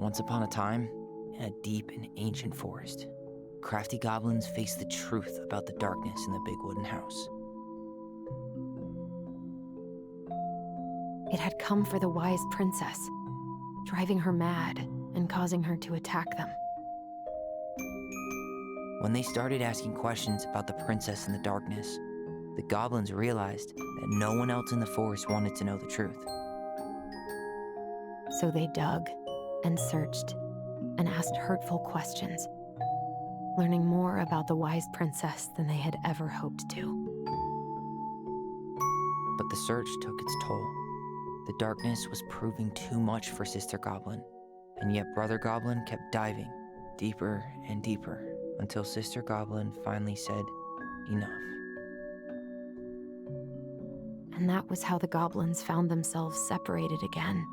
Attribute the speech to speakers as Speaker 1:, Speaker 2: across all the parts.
Speaker 1: Once upon a time, in a deep and ancient forest, crafty goblins faced the truth about the darkness in the big wooden house.
Speaker 2: It had come for the wise princess, driving her mad and causing her to attack them.
Speaker 1: When they started asking questions about the princess in the darkness, the goblins realized that no one else in the forest wanted to know the truth.
Speaker 2: So they dug and searched and asked hurtful questions, learning more about the wise princess than they had ever hoped to.
Speaker 1: But the search took its toll. The darkness was proving too much for Sister Goblin, and yet Brother Goblin kept diving deeper and deeper until Sister Goblin finally said, enough.
Speaker 2: And that was how the goblins found themselves separated again,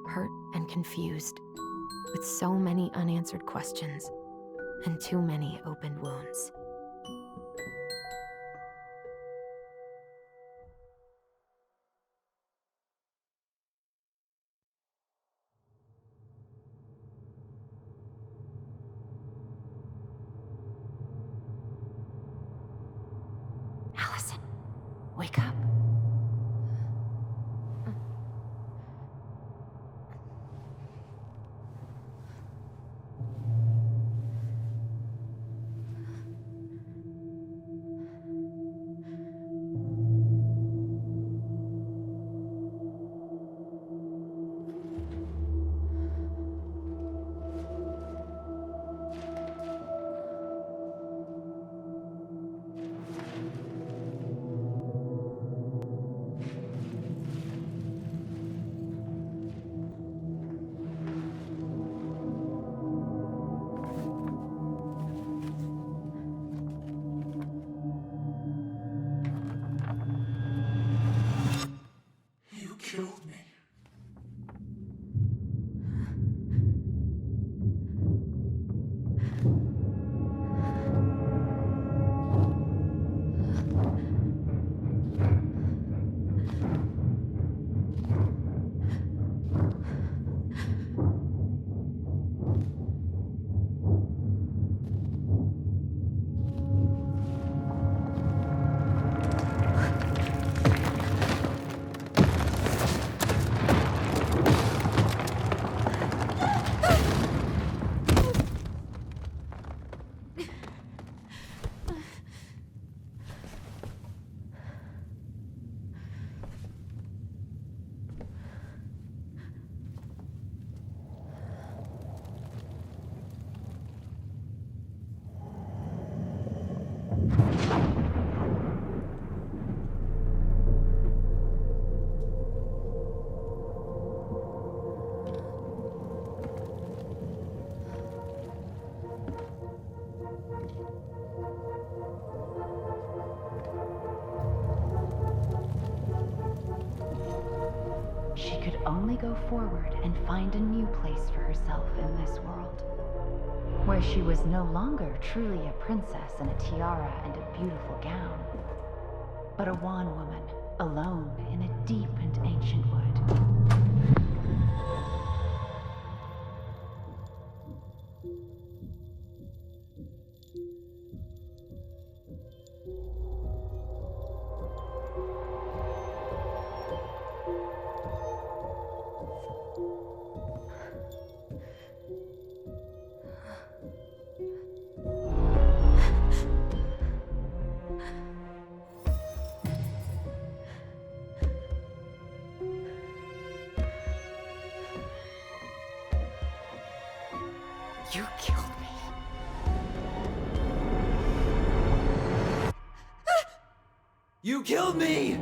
Speaker 2: hurt and confused, with so many unanswered questions and too many open wounds. Allison, wake up.
Speaker 3: Killed me.
Speaker 4: She could only go forward and find a new place for herself in this world, where she was no longer truly a princess in a tiara and a beautiful gown, but a wan woman, alone in a deep and ancient wood.
Speaker 2: You killed me.
Speaker 1: You killed me!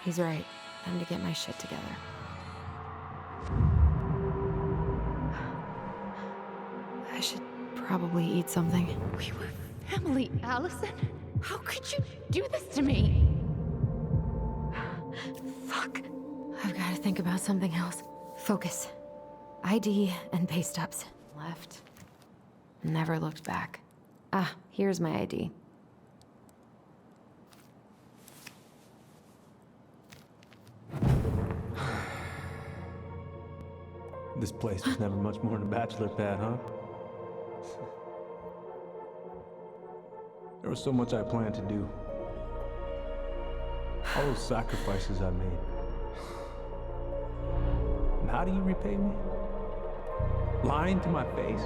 Speaker 2: He's right. Time to get my shit together. I should probably eat something.
Speaker 4: We were family, Allison. How could you do this to me?
Speaker 2: Fuck. I've got to think about something else. Focus. ID and pay stubs. Left. Never looked back. Ah, here's my ID.
Speaker 5: This place was never much more than a bachelor pad, huh? There was so much I planned to do. All those sacrifices I made. And how do you repay me? Lying to my face?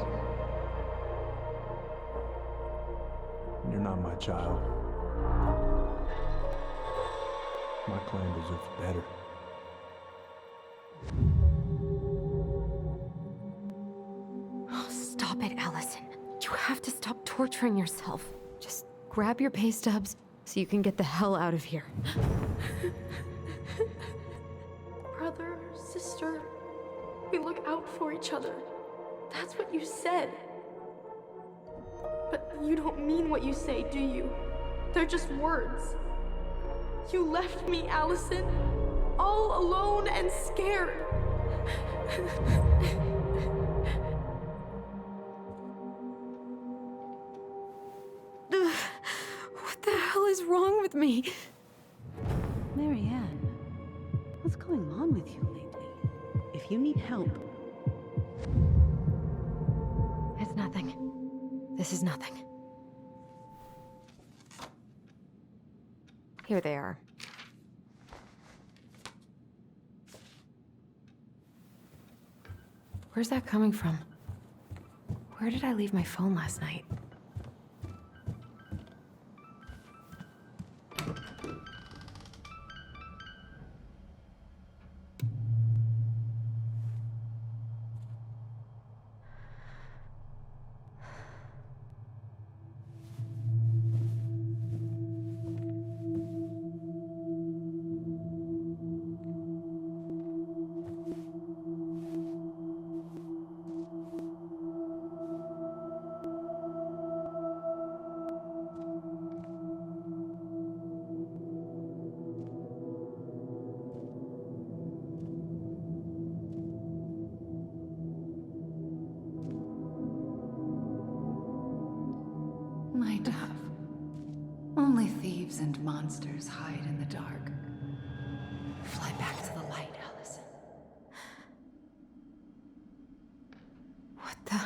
Speaker 5: You're not my child. My clan deserves better.
Speaker 2: Stop it, Allison. You have to stop torturing yourself. Just grab your pay stubs so you can get the hell out of here.
Speaker 6: Brother, sister, we look out for each other. That's what you said. But you don't mean what you say, do you? They're just words. You left me, Allison, all alone and scared.
Speaker 2: What the hell is wrong with me?
Speaker 7: Marianne, what's going on with you lately? If you need help...
Speaker 2: It's nothing. This is nothing. Here they are. Where's that coming from? Where did I leave my phone last night?
Speaker 4: My dove. Only thieves and monsters hide in the dark. Fly back to the light, Allison.
Speaker 2: What the?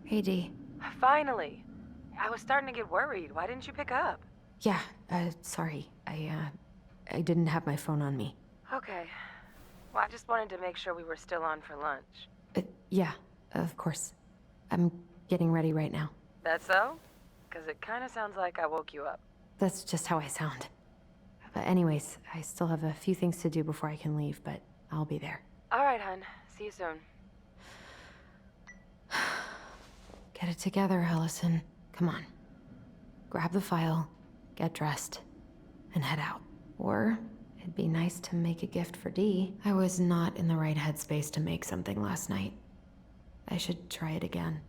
Speaker 2: Hey, Dee.
Speaker 8: Finally. I was starting to get worried. Why didn't you pick up?
Speaker 2: Yeah, sorry. I didn't have my phone on me.
Speaker 8: Okay. Well, I just wanted to make sure we were still on for lunch.
Speaker 2: Yeah, of course. I'm getting ready right now.
Speaker 8: That so? Because it kind of sounds like I woke you up.
Speaker 2: That's just how I sound. But anyways, I still have a few things to do before I can leave, but I'll be there.
Speaker 8: All right, hun. See you soon.
Speaker 2: Get it together, Allison. Come on. Grab the file, get dressed, and head out. Or it'd be nice to make a gift for Dee. I was not in the right headspace to make something last night. I should try it again.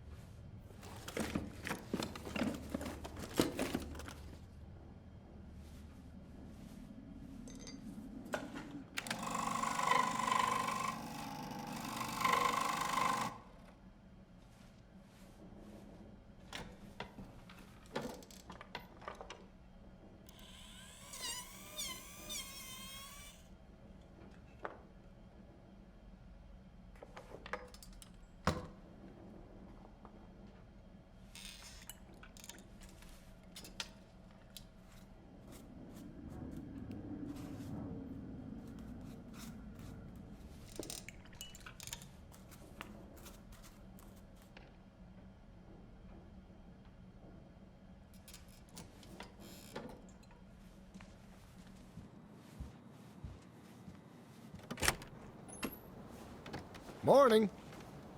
Speaker 9: Morning.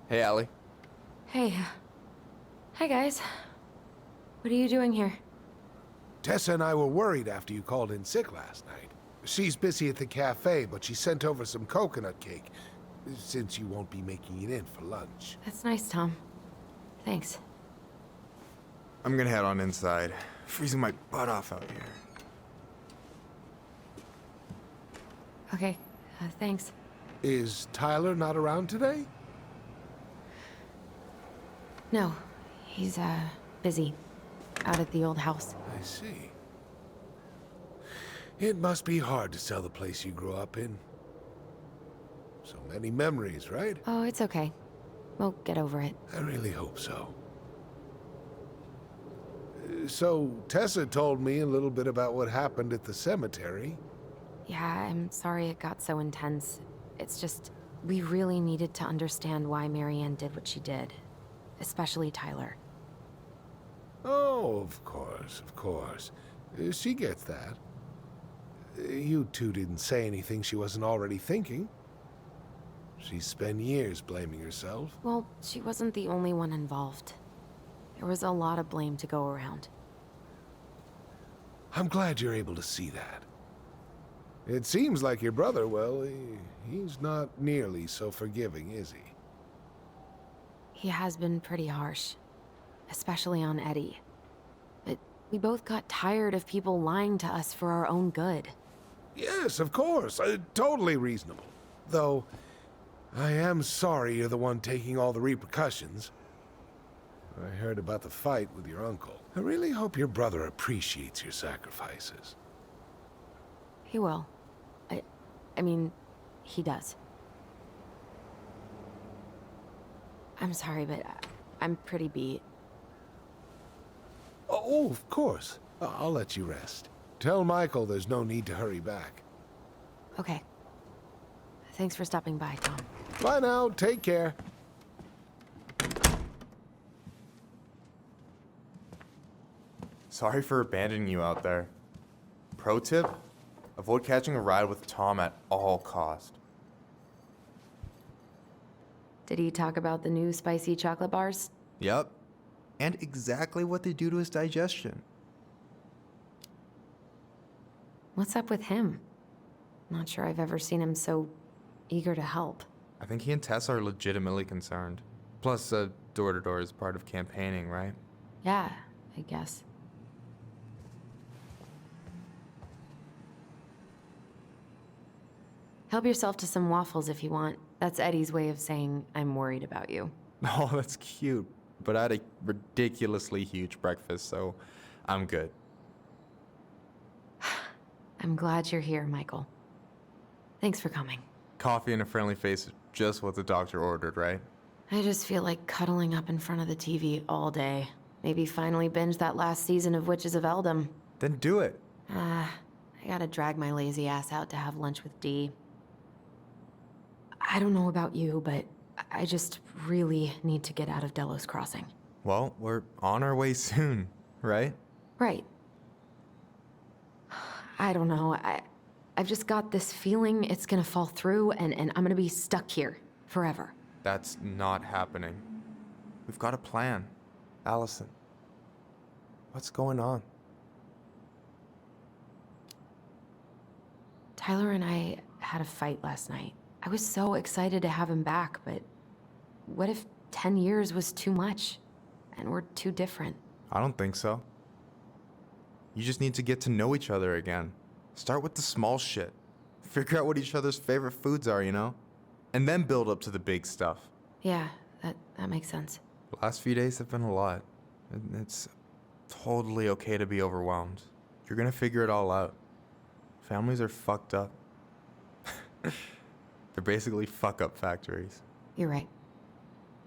Speaker 10: Hey, Allie.
Speaker 2: Hey. Hi, guys. What are you doing here?
Speaker 9: Tessa and I were worried after you called in sick last night. She's busy at the cafe, but she sent over some coconut cake, since you won't be making it in for lunch.
Speaker 2: That's nice, Tom. Thanks.
Speaker 10: I'm gonna head on inside. Freezing my butt off out here.
Speaker 2: Okay, thanks.
Speaker 9: Is Tyler not around today?
Speaker 2: No, he's, busy. Out at the old house.
Speaker 9: I see. It must be hard to sell the place you grew up in. So many memories, right?
Speaker 2: Oh, it's okay. We'll get over it.
Speaker 9: I really hope so. So, Tessa told me a little bit about what happened at the cemetery.
Speaker 2: Yeah, I'm sorry it got so intense. It's just, we really needed to understand why Marianne did what she did. Especially Tyler.
Speaker 9: Oh, of course, of course. She gets that. You two didn't say anything she wasn't already thinking. She spent years blaming herself.
Speaker 2: Well, she wasn't the only one involved. There was a lot of blame to go around.
Speaker 9: I'm glad you're able to see that. It seems like your brother, well, he's not nearly so forgiving, is he?
Speaker 2: He has been pretty harsh. Especially on Eddie. But we both got tired of people lying to us for our own good.
Speaker 9: Yes, of course. Totally reasonable. Though, I am sorry you're the one taking all the repercussions. I heard about the fight with your uncle. I really hope your brother appreciates your sacrifices.
Speaker 2: He will. I mean, he does. I'm sorry, but I'm pretty beat.
Speaker 9: Oh, of course. I'll let you rest. Tell Michael there's no need to hurry back.
Speaker 2: Okay. Thanks for stopping by, Tom.
Speaker 9: Bye now. Take care.
Speaker 10: Sorry for abandoning you out there. Pro tip? Avoid catching a ride with Tom at all cost.
Speaker 2: Did he talk about the new spicy chocolate bars?
Speaker 10: Yep. And exactly what they do to his digestion.
Speaker 2: What's up with him? Not sure I've ever seen him so eager to help.
Speaker 10: I think he and Tess are legitimately concerned. Plus, door-to-door is part of campaigning, right?
Speaker 2: Yeah, I guess. Help yourself to some waffles if you want. That's Eddie's way of saying, I'm worried about you.
Speaker 10: Oh, that's cute. But I had a ridiculously huge breakfast, so I'm good.
Speaker 2: I'm glad you're here, Michael. Thanks for coming.
Speaker 10: Coffee and a friendly face is just what the doctor ordered, right?
Speaker 2: I just feel like cuddling up in front of the TV all day. Maybe finally binge that last season of Witches of Eldom.
Speaker 10: Then do it.
Speaker 2: I gotta drag my lazy ass out to have lunch with Dee. I don't know about you, but I just really need to get out of Delos Crossing.
Speaker 10: Well, we're on our way soon, right?
Speaker 2: Right. I don't know. I've just got this feeling it's gonna fall through and I'm gonna be stuck here forever.
Speaker 10: That's not happening. We've got a plan. Allison, what's going on?
Speaker 2: Tyler and I had a fight last night. I was so excited to have him back, but what if 10 years was too much and we're too different?
Speaker 10: I don't think so. You just need to get to know each other again. Start with the small shit. Figure out what each other's favorite foods are, you know? And then build up to the big stuff.
Speaker 2: Yeah, that makes sense.
Speaker 10: The last few days have been a lot. It's totally okay to be overwhelmed. You're gonna figure it all out. Families are fucked up. They're basically fuck-up factories.
Speaker 2: You're right.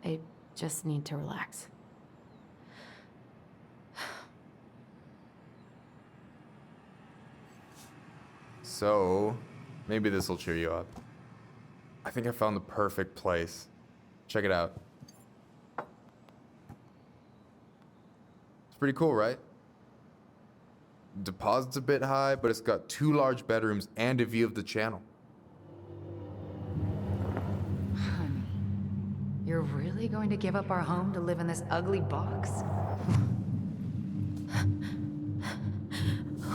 Speaker 2: I just need to relax.
Speaker 10: So, maybe this'll cheer you up. I think I found the perfect place. Check it out. It's pretty cool, right? Deposit's a bit high, but it's got 2 large bedrooms and a view of the channel.
Speaker 4: Honey, You're really going to give up our home to live in this ugly box?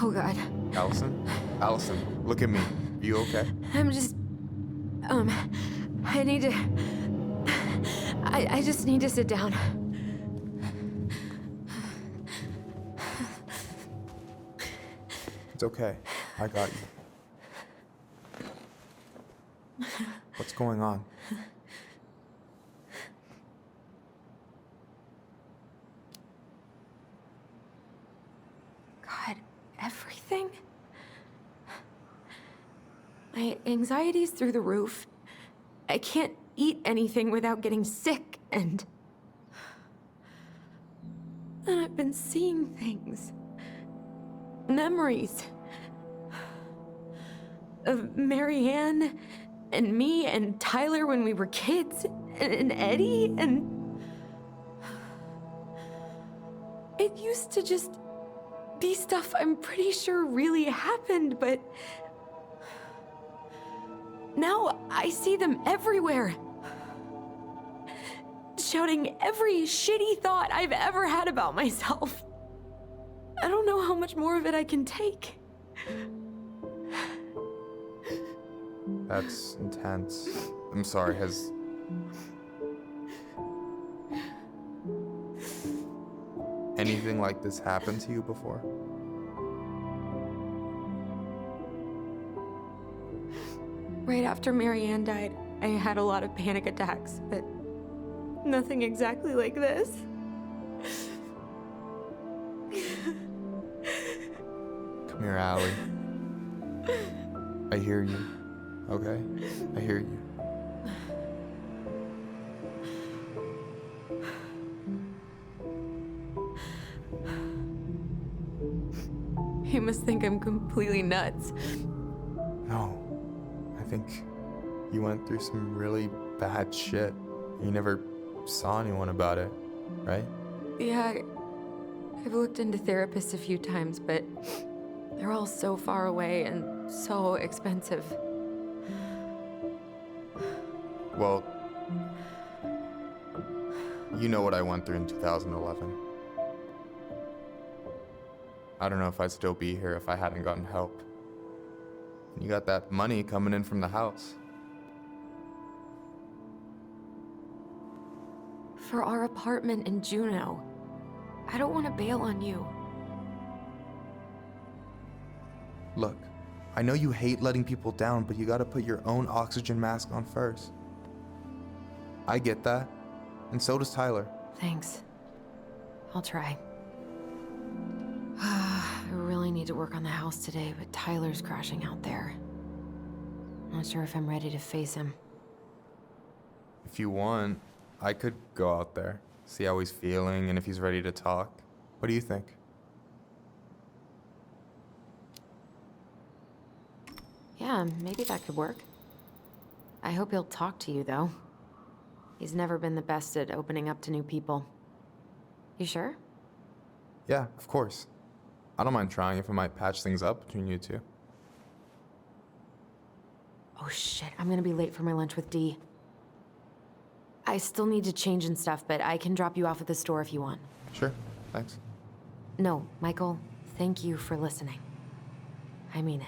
Speaker 2: Oh God.
Speaker 10: Allison? Allison, look at me. Are you okay?
Speaker 2: I'm just... I need to... I just need to sit down.
Speaker 10: It's okay. I got you. What's going on?
Speaker 2: God, everything? My anxiety's through the roof. I can't eat anything without getting sick, and I've been seeing things. Memories. Of Marianne, and me, and Tyler when we were kids, and Eddie, and... It used to just be stuff I'm pretty sure really happened, but... Now I see them everywhere. Shouting every shitty thought I've ever had about myself. I don't know how much more of it I can take.
Speaker 10: That's intense. I'm sorry, has... anything like this happened to you before?
Speaker 2: Right after Marianne died, I had a lot of panic attacks, but nothing exactly like this.
Speaker 10: Come here, Allie. I hear you. Okay? I hear you.
Speaker 2: You must think I'm completely nuts.
Speaker 10: No. I think you went through some really bad shit. You never saw anyone about it, right?
Speaker 2: Yeah, I've looked into therapists a few times, but they're all so far away and so expensive.
Speaker 10: Well, you know what I went through in 2011. I don't know if I'd still be here if I hadn't gotten help. And you got that money coming in from the house.
Speaker 2: For our apartment in Juneau. I don't want to bail on you.
Speaker 10: Look, I know you hate letting people down, but you gotta put your own oxygen mask on first. I get that, and so does Tyler.
Speaker 2: Thanks. I'll try. I really need to work on the house today, but Tyler's crashing out there. Not sure if I'm ready to face him.
Speaker 10: If you want, I could go out there, see how he's feeling, and if he's ready to talk. What do you think?
Speaker 2: Yeah, maybe that could work. I hope he'll talk to you, though. He's never been the best at opening up to new people. You sure?
Speaker 10: Yeah, of course. I don't mind trying if it might patch things up between you two.
Speaker 2: Oh shit, I'm gonna be late for my lunch with Dee. I still need to change and stuff, but I can drop you off at the store if you want.
Speaker 10: Sure, thanks.
Speaker 2: No, Michael, thank you for listening. I mean it.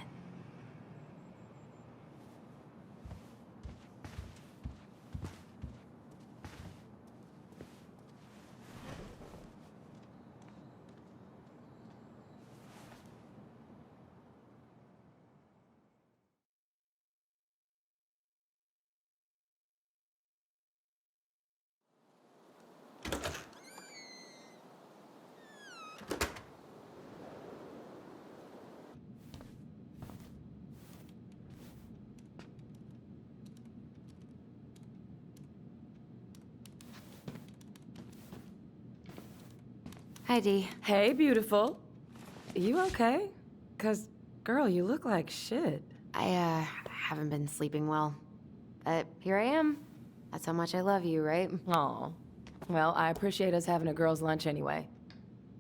Speaker 2: Hi, Dee.
Speaker 8: Hey, beautiful. You okay? 'Cause, girl, you look like shit.
Speaker 2: I haven't been sleeping well. But here I am. That's how much I love you, right?
Speaker 8: Aw. Well, I appreciate us having a girls' lunch anyway.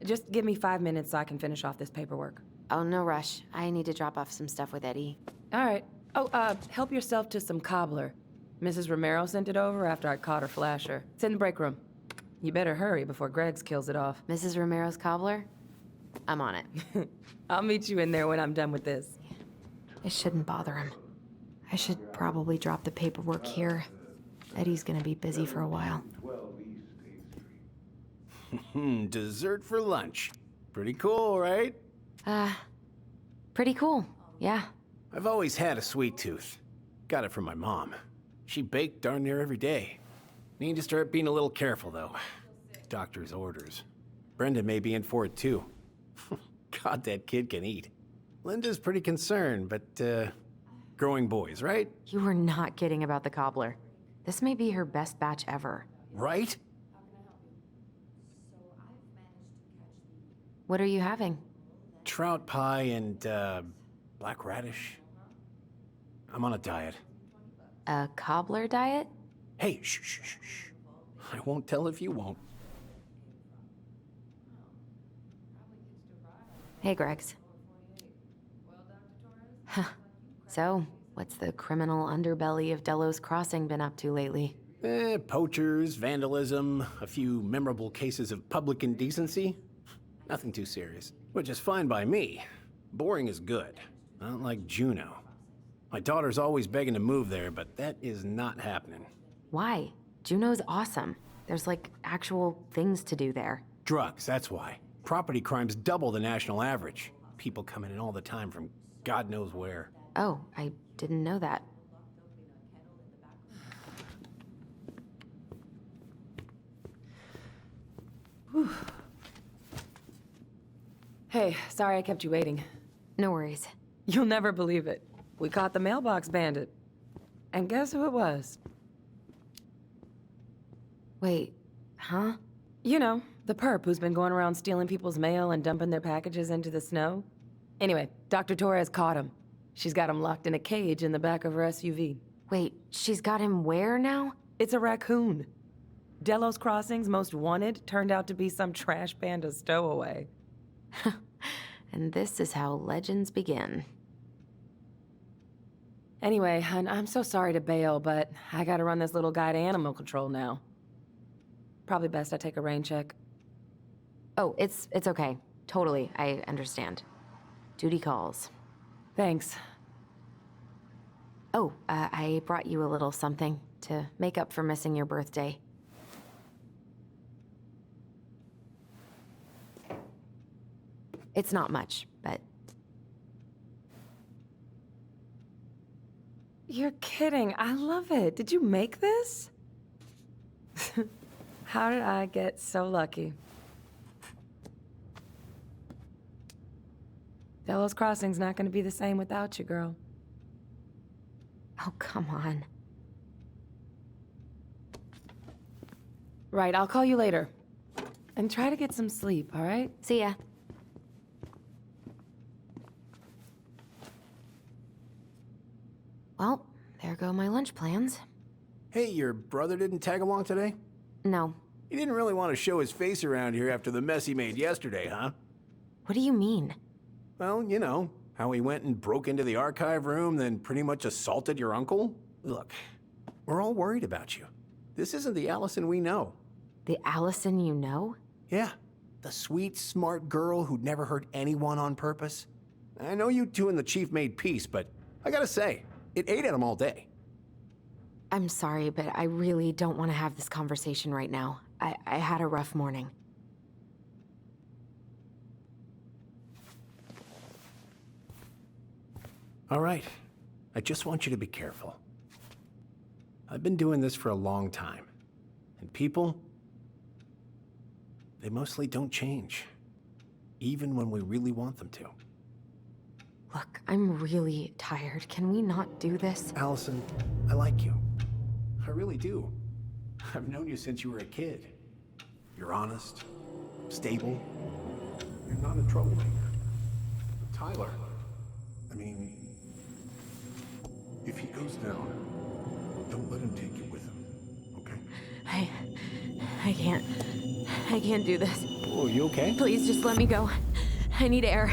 Speaker 8: Just give me 5 minutes so I can finish off this paperwork.
Speaker 2: Oh, no rush. I need to drop off some stuff with Eddie.
Speaker 8: All right. Oh, help yourself to some cobbler. Mrs. Romero sent it over after I caught her flasher. It's in the break room. You better hurry before Greggs kills it off.
Speaker 2: Mrs. Romero's cobbler? I'm on it.
Speaker 8: I'll meet you in there when I'm done with this.
Speaker 2: I shouldn't bother him. I should probably drop the paperwork here. Eddie's gonna be busy for a while.
Speaker 11: Dessert for lunch. Pretty cool, right?
Speaker 2: Pretty cool, yeah.
Speaker 11: I've always had a sweet tooth. Got it from my mom. She baked darn near every day. Need to start being a little careful, though. Doctor's orders. Brenda may be in for it, too. God, that kid can eat. Linda's pretty concerned, but, growing boys, right?
Speaker 2: You were not kidding about the cobbler. This may be her best batch ever.
Speaker 11: Right?
Speaker 2: What are you having?
Speaker 11: Trout pie and, black radish. I'm on a diet.
Speaker 2: A cobbler diet?
Speaker 11: Hey, shh, shh, shh, shh. I won't tell if you won't.
Speaker 2: Hey, Greggs. So, what's the criminal underbelly of Delos Crossing been up to lately?
Speaker 11: Poachers, vandalism, a few memorable cases of public indecency. Nothing too serious, which is fine by me. Boring is good, not like Juneau. My daughter's always begging to move there, but that is not happening.
Speaker 2: Why? Juneau's awesome. There's like actual things to do there.
Speaker 11: Drugs, that's why. Property crimes double the national average. People coming in all the time from God knows where.
Speaker 2: Oh, I didn't know that.
Speaker 8: Whew. Hey, sorry I kept you waiting.
Speaker 2: No worries.
Speaker 8: You'll never believe it. We caught the mailbox bandit. And guess who it was?
Speaker 2: Wait, huh?
Speaker 8: You know, the perp who's been going around stealing people's mail and dumping their packages into the snow. Anyway, Dr. Torres caught him. She's got him locked in a cage in the back of her SUV.
Speaker 2: Wait, she's got him where now?
Speaker 8: It's a raccoon. Delos Crossing's most wanted turned out to be some trash panda stowaway.
Speaker 2: And this is how legends begin.
Speaker 8: Anyway, I'm so sorry to bail, but I gotta run this little guy to animal control now. Probably best I take a rain check.
Speaker 2: Oh, it's okay. Totally, I understand. Duty calls.
Speaker 8: Thanks.
Speaker 2: Oh, I brought you a little something to make up for missing your birthday. It's not much, but...
Speaker 8: You're kidding. I love it. Did you make this? How did I get so lucky? Delos Crossing's not gonna be the same without you, girl.
Speaker 2: Oh, come on.
Speaker 8: Right, I'll call you later. And try to get some sleep, all right?
Speaker 2: See ya. Well, there go my lunch plans.
Speaker 11: Hey, your brother didn't tag along today?
Speaker 2: No.
Speaker 11: He didn't really want to show his face around here after the mess he made yesterday, huh?
Speaker 2: What do you mean?
Speaker 11: Well, you know, how he went and broke into the archive room, then pretty much assaulted your uncle? Look, we're all worried about you. This isn't the Allison we know.
Speaker 2: The Allison you know?
Speaker 11: Yeah, the sweet, smart girl who'd never hurt anyone on purpose. I know you two and the chief made peace, but I gotta say, it ate at him all day.
Speaker 2: I'm sorry, but I really don't want to have this conversation right now. I had a rough morning.
Speaker 11: All right. I just want you to be careful. I've been doing this for a long time. And people, they mostly don't change. Even when we really want them to.
Speaker 2: Look, I'm really tired. Can we not do this?
Speaker 11: Allison, I like you. I really do. I've known you since you were a kid. You're honest, stable. You're not a troublemaker. Tyler, I mean, if he goes down, don't let him take you with him, okay?
Speaker 2: I can't do this.
Speaker 11: Oh, you okay?
Speaker 2: Please just let me go. I need air.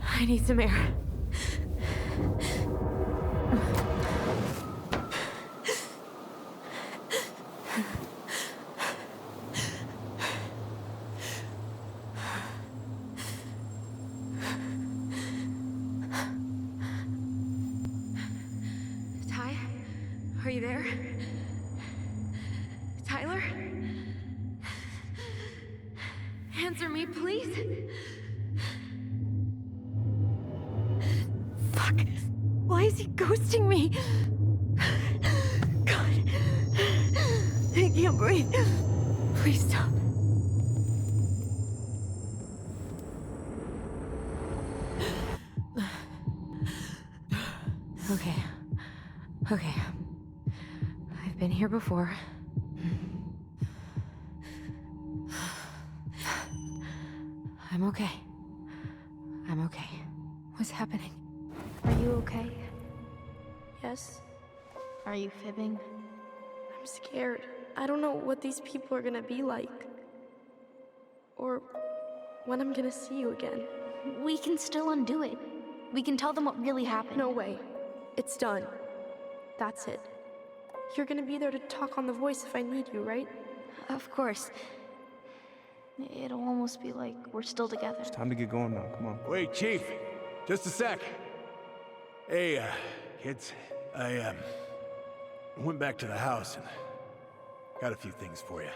Speaker 2: I need some air. Tyler? Answer me, please. Fuck. Why is he ghosting me? God. I can't breathe. Please stop. Okay. I've been here before. I'm okay. What's happening?
Speaker 6: Are you okay? Yes? Are you fibbing? I'm scared. I don't know what these people are gonna be like. Or when I'm gonna see you again.
Speaker 12: We can still undo it. We can tell them what really happened.
Speaker 6: No way. It's done. That's it. You're gonna be there to talk on the voice if I need you, right?
Speaker 12: Of course. It'll almost be like we're still together.
Speaker 5: It's time to get going now. Come on.
Speaker 11: Wait, Chief. Just a sec. Hey, kids. I went back to the house and got a few things for you.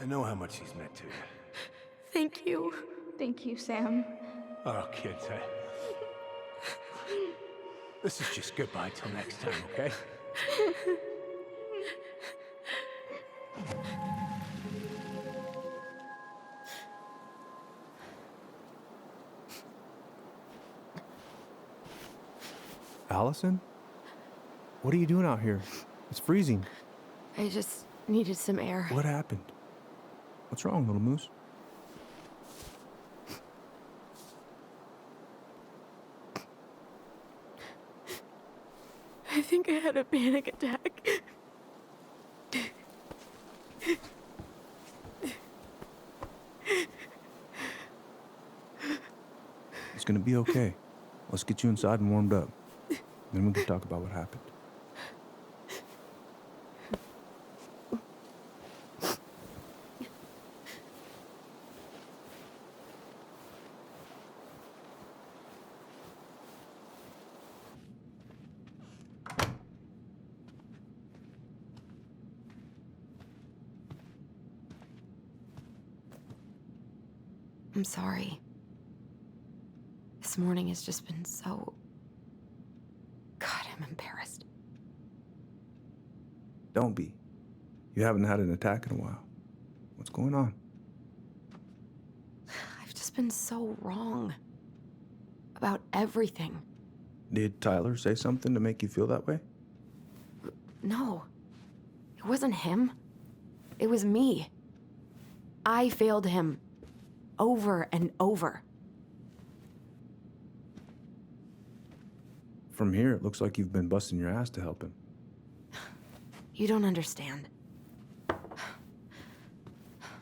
Speaker 11: I know how much these meant to you.
Speaker 6: Thank you.
Speaker 12: Thank you, Sam.
Speaker 11: Oh, kids, this is just goodbye till next time, okay?
Speaker 5: Allison? What are you doing out here? It's freezing.
Speaker 2: I just needed some air.
Speaker 5: What happened? What's wrong, little moose?
Speaker 6: I think I had a panic attack.
Speaker 5: It's gonna be okay. Let's get you inside and warmed up. Then we can talk about what happened.
Speaker 2: I'm sorry. This morning has just been so... God, I'm embarrassed.
Speaker 5: Don't be. You haven't had an attack in a while. What's going on?
Speaker 2: I've just been so wrong. About everything.
Speaker 5: Did Tyler say something to make you feel that way?
Speaker 2: No. It wasn't him. It was me. I failed him. Over and over.
Speaker 5: From here, it looks like you've been busting your ass to help him.
Speaker 2: You don't understand.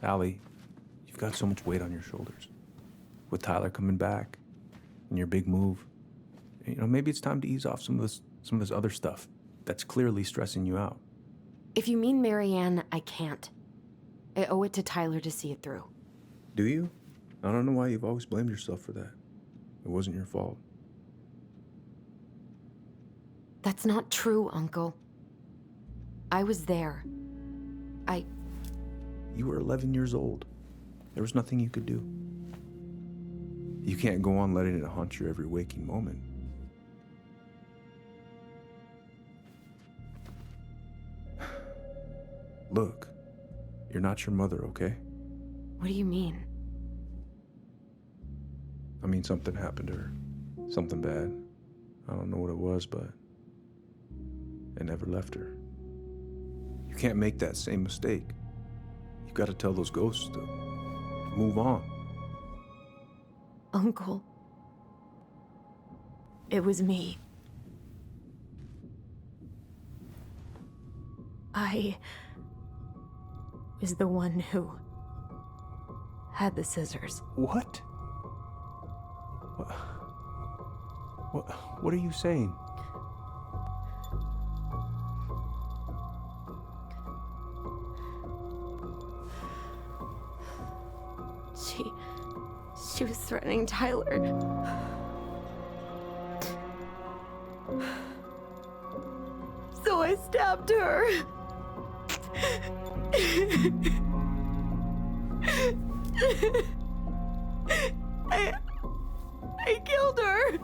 Speaker 5: Allie, you've got so much weight on your shoulders. With Tyler coming back, and your big move, you know, maybe it's time to ease off some of this other stuff that's clearly stressing you out.
Speaker 2: If you mean Marianne, I can't. I owe it to Tyler to see it through.
Speaker 5: Do you? I don't know why you've always blamed yourself for that. It wasn't your fault.
Speaker 2: That's not true, Uncle. I was there.
Speaker 5: You were 11 years old. There was nothing you could do. You can't go on letting it haunt your every waking moment. Look, you're not your mother, okay?
Speaker 2: What do you mean?
Speaker 5: I mean, something happened to her. Something bad. I don't know what it was, but it never left her. You can't make that same mistake. You gotta tell those ghosts to move on.
Speaker 2: Uncle. It was me. I was the one who had the scissors.
Speaker 5: What? What are you saying?
Speaker 6: She was threatening Tyler. So I stabbed stabbed her. I killed her.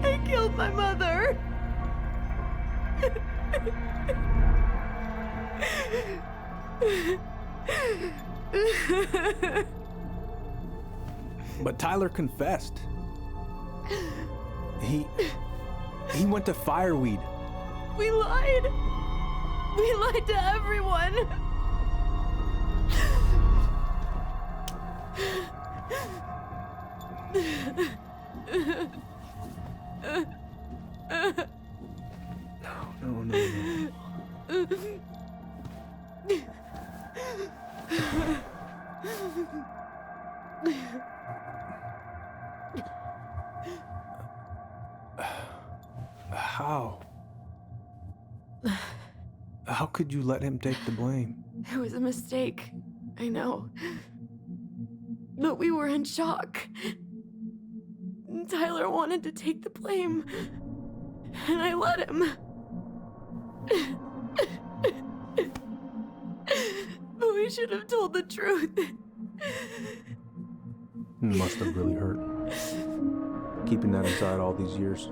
Speaker 6: I killed my mother.
Speaker 5: But Tyler confessed. He went to Fireweed.
Speaker 6: We lied. We lied to everyone.
Speaker 5: No. How could you let him take the blame?
Speaker 6: It was a mistake. I know. But we were in shock. Tyler wanted to take the blame. And I let him. But we should have told the truth.
Speaker 5: Must have really hurt. Keeping that inside all these years.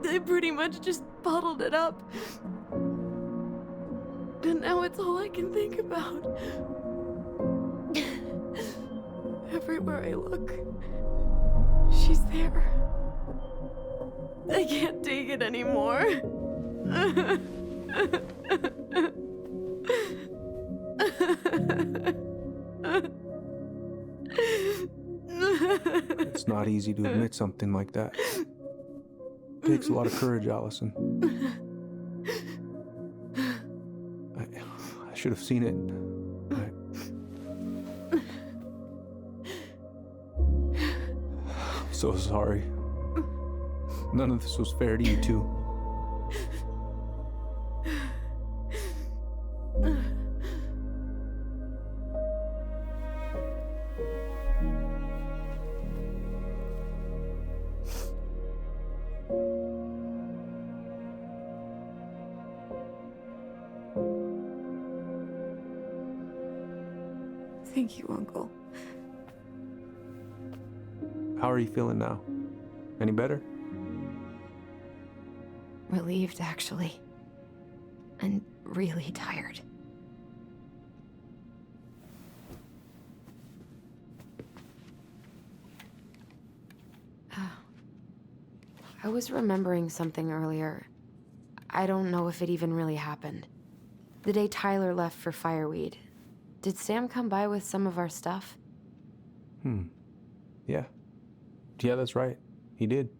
Speaker 6: They pretty much just bottled it up. And now it's all I can think about. Everywhere I look, she's there. I can't take it anymore.
Speaker 5: It's not easy to admit something like that. It takes a lot of courage, Allison. I should have seen it. I'm so sorry. None of this was fair to you two.
Speaker 6: Thank you, Uncle.
Speaker 5: How are you feeling now? Any better?
Speaker 2: Relieved, actually. And really tired. I was remembering something earlier. I don't know if it even really happened. The day Tyler left for Fireweed, did Sam come by with some of our stuff?
Speaker 5: Yeah. Yeah, that's right. He did.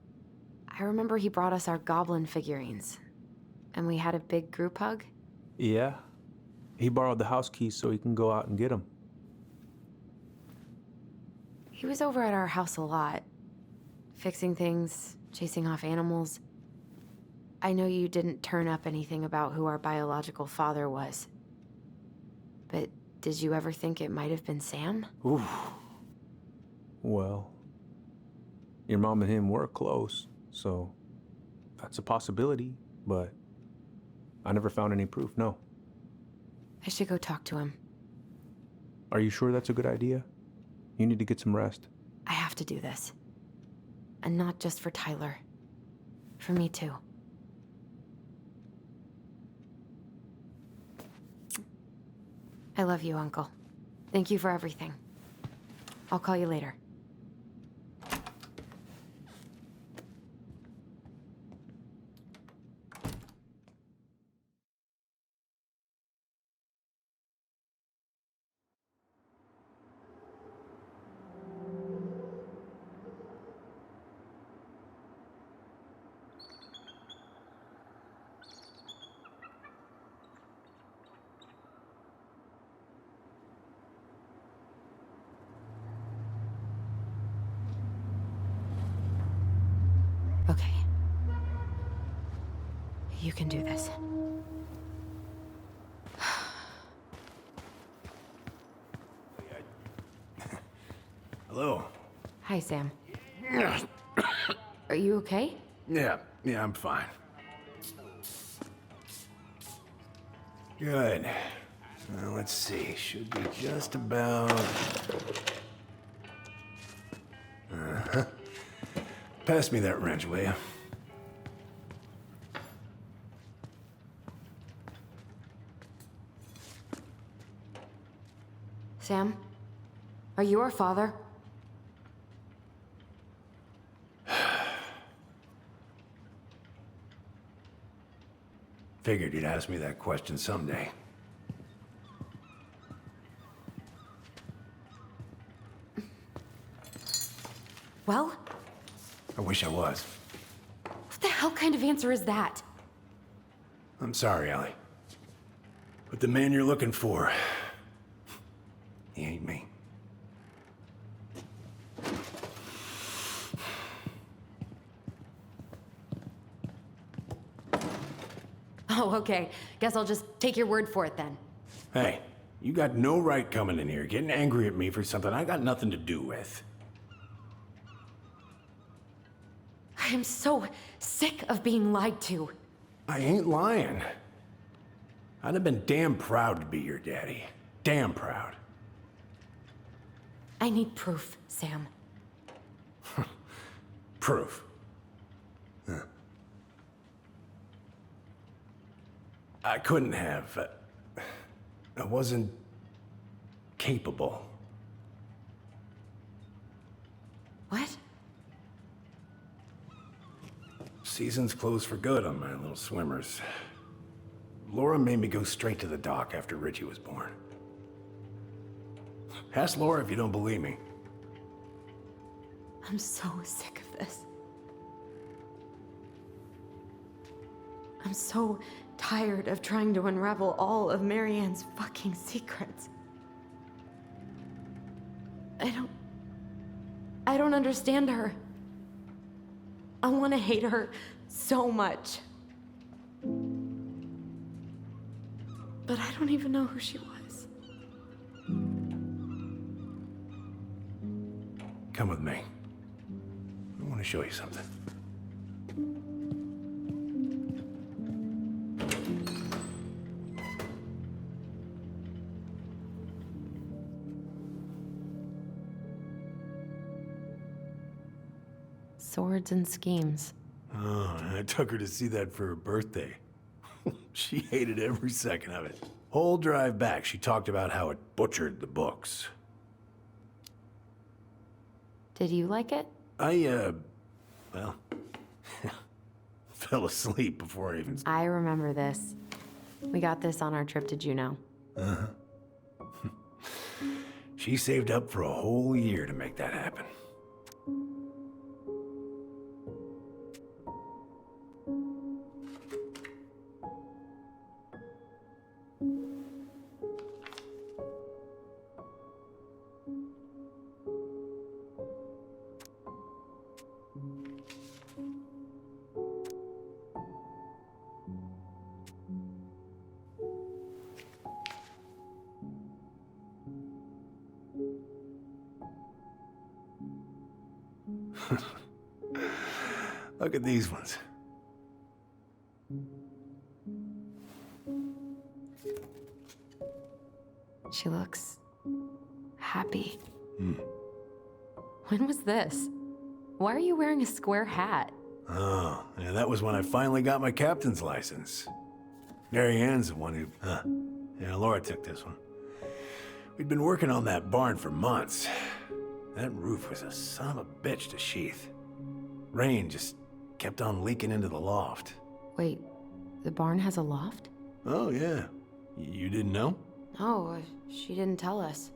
Speaker 2: I remember he brought us our goblin figurines. And we had a big group hug.
Speaker 5: Yeah. He borrowed the house keys so he can go out and get them.
Speaker 2: He was over at our house a lot. Fixing things, chasing off animals. I know you didn't turn up anything about who our biological father was. But did you ever think it might have been Sam?
Speaker 5: Oof. Well, your mom and him were close, so that's a possibility, but I never found any proof, no.
Speaker 2: I should go talk to him.
Speaker 5: Are you sure that's a good idea? You need to get some rest.
Speaker 2: I have to do this. And not just for Tyler. For me, too. I love you, Uncle. Thank you for everything. I'll call you later. Okay. You can do this.
Speaker 11: Hello.
Speaker 2: Hi, Sam. Are you okay?
Speaker 11: Yeah, I'm fine. Good. Now, let's see. Should be just about... Uh-huh. Pass me that wrench, will you?
Speaker 2: Sam, are you our father?
Speaker 11: Figured you'd ask me that question someday.
Speaker 2: Well?
Speaker 11: I wish I was.
Speaker 2: What the hell kind of answer is that?
Speaker 11: I'm sorry, Ellie. But the man you're looking for, he ain't me.
Speaker 2: Oh, okay. Guess I'll just take your word for it then.
Speaker 11: Hey, you got no right coming in here getting angry at me for something I got nothing to do with.
Speaker 2: I am so sick of being lied to.
Speaker 11: I ain't lying. I'd have been damn proud to be your daddy. Damn proud.
Speaker 2: I need proof, Sam.
Speaker 11: Proof. Huh. I couldn't have. I wasn't capable.
Speaker 2: What?
Speaker 11: Season's closed for good on my little swimmers. Laura made me go straight to the dock after Richie was born. Ask Laura if you don't believe me.
Speaker 2: I'm so sick of this. I'm so tired of trying to unravel all of Marianne's fucking secrets. I don't understand her. I want to hate her so much. But I don't even know who she was.
Speaker 11: Come with me. I want to show you something.
Speaker 2: Swords and schemes.
Speaker 11: Oh, I took her to see that for her birthday. She hated every second of it. Whole drive back, she talked about how it butchered the books.
Speaker 2: Did you like it?
Speaker 11: Well, fell asleep before I even...
Speaker 2: I remember this. We got this on our trip to Juneau.
Speaker 11: Uh-huh. She saved up for a whole year to make that happen. Look at these ones.
Speaker 2: She looks happy.
Speaker 11: Hmm.
Speaker 2: When was this? Why are you wearing a square hat?
Speaker 11: Oh, yeah, that was when I finally got my captain's license. Marianne's the one who... Yeah, Laura took this one. We'd been working on that barn for months. That roof was a son of a bitch to sheath. Rain just kept on leaking into the loft.
Speaker 2: Wait, the barn has a loft?
Speaker 11: Oh, yeah. You didn't know?
Speaker 2: Oh, she didn't tell us.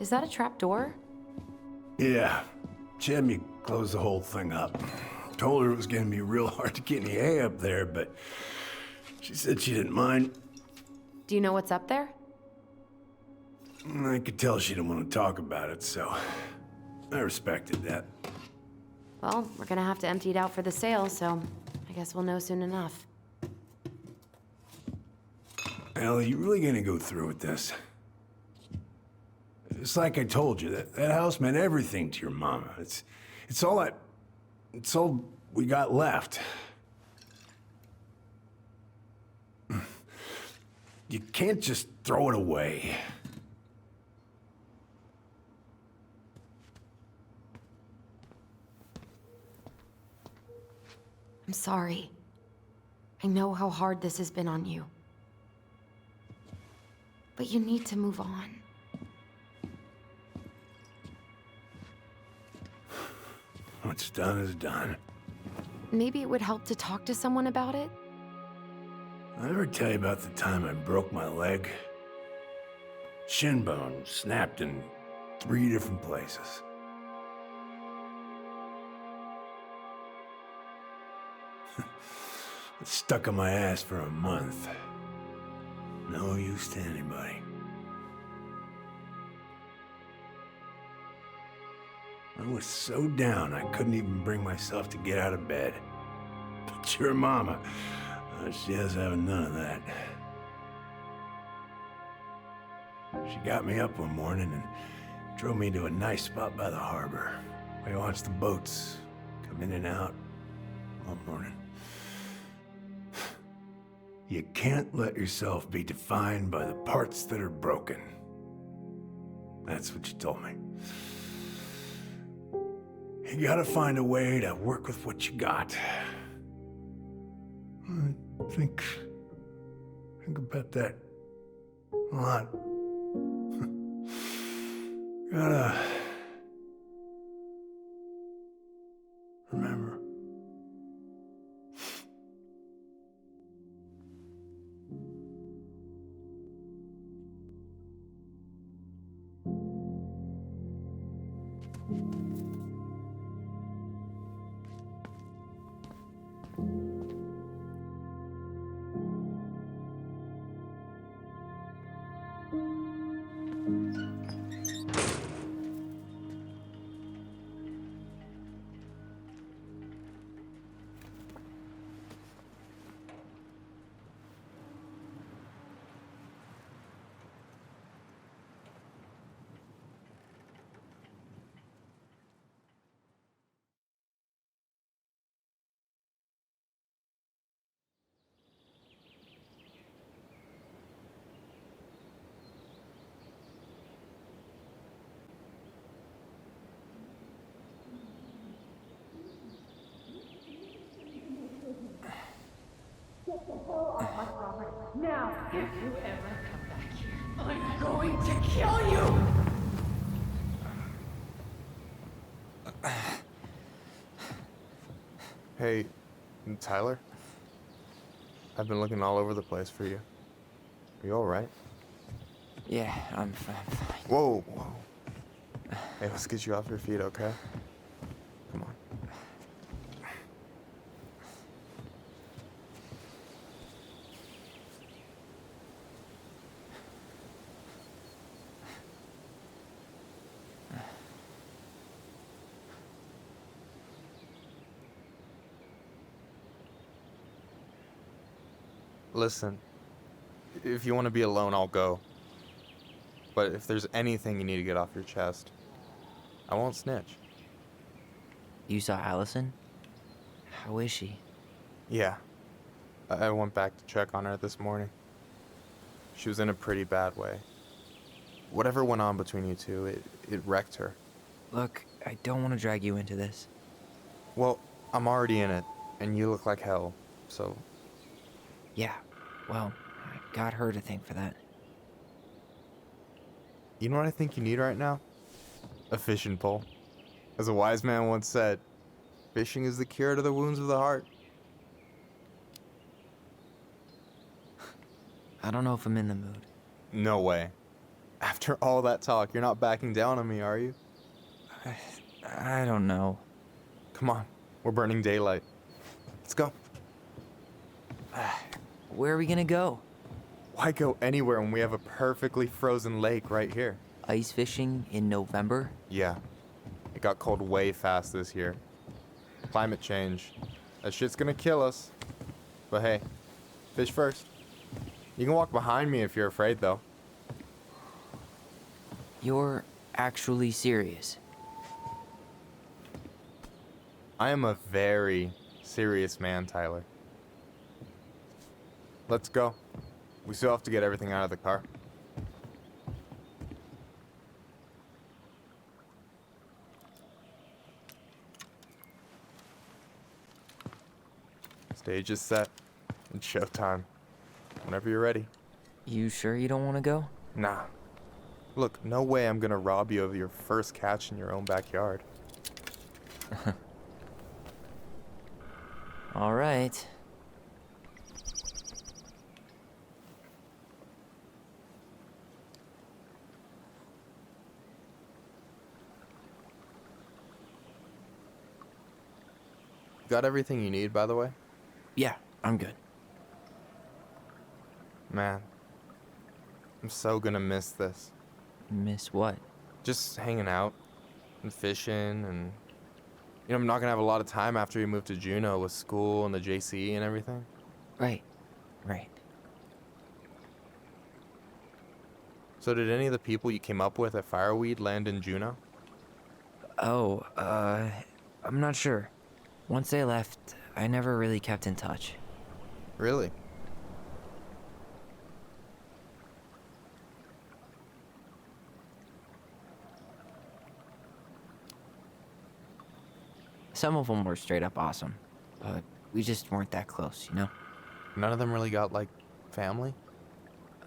Speaker 2: Is that a trap door?
Speaker 11: Yeah. She had me close the whole thing up. Told her it was gonna be real hard to get any hay up there, but she said she didn't mind.
Speaker 2: Do you know what's up there?
Speaker 11: I could tell she didn't want to talk about it, so I respected that.
Speaker 2: Well, we're gonna have to empty it out for the sale, so I guess we'll know soon enough.
Speaker 11: Ellie, you really gonna go through with this? It's like I told you, that house meant everything to your mama. It's all we got left. You can't just throw it away.
Speaker 2: I'm sorry. I know how hard this has been on you. But you need to move on.
Speaker 11: What's done is done.
Speaker 2: Maybe it would help to talk to someone about it?
Speaker 11: I ever tell you about the time I broke my leg? Shin bone snapped in 3 different places. It stuck on my ass for a month. No use to anybody. I was so down I couldn't even bring myself to get out of bed. But your mama, she has having none of that. She got me up one morning and drove me to a nice spot by the harbor, where I watched the boats come in and out all morning. You can't let yourself be defined by the parts that are broken. That's what you told me. You gotta find a way to work with what you got. Think about that a lot. Gotta remember.
Speaker 13: Now, if you ever come back here, I'm going to kill you!
Speaker 10: Hey, Tyler? I've been looking all over the place for you. Are you alright?
Speaker 1: Yeah, I'm fine.
Speaker 10: Whoa, whoa. Hey, let's get you off your feet, okay? Come on. Listen, if you want to be alone, I'll go. But if there's anything you need to get off your chest, I won't snitch.
Speaker 1: You saw Allison? How is she?
Speaker 10: Yeah. I went back to check on her this morning. She was in a pretty bad way. Whatever went on between you two, it wrecked her.
Speaker 1: Look, I don't want to drag you into this.
Speaker 10: Well, I'm already in it, and you look like hell, so...
Speaker 1: Yeah, well, I got her to thank for that.
Speaker 10: You know what I think you need right now? A fishing pole. As a wise man once said, fishing is the cure to the wounds of the heart.
Speaker 1: I don't know if I'm in the mood.
Speaker 10: No way. After all that talk, you're not backing down on me, are you?
Speaker 1: I don't know.
Speaker 10: Come on, we're burning daylight. Let's go.
Speaker 1: Where are we gonna go?
Speaker 10: Why go anywhere when we have a perfectly frozen lake right here?
Speaker 1: Ice fishing in November?
Speaker 10: Yeah. It got cold way fast this year. Climate change. That shit's gonna kill us. But hey, fish first. You can walk behind me if you're afraid, though.
Speaker 1: You're actually serious?
Speaker 10: I am a very serious man, Tyler. Let's go. We still have to get everything out of the car. Stage is set. It's showtime. Whenever you're ready.
Speaker 1: You sure you don't want to go?
Speaker 10: Nah. Look, no way I'm gonna rob you of your first catch in your own backyard.
Speaker 1: All right.
Speaker 10: Got everything you need, by the way?
Speaker 1: Yeah, I'm good.
Speaker 10: Man, I'm so gonna miss this.
Speaker 1: Miss what?
Speaker 10: Just hanging out and fishing and... You know, I'm not gonna have a lot of time after we move to Juneau with school and the JC and everything.
Speaker 1: Right.
Speaker 10: So did any of the people you came up with at Fireweed land in Juneau?
Speaker 1: Oh, I'm not sure. Once they left, I never really kept in touch.
Speaker 10: Really?
Speaker 1: Some of them were straight up awesome, but we just weren't that close, you know?
Speaker 10: None of them really got, like, family?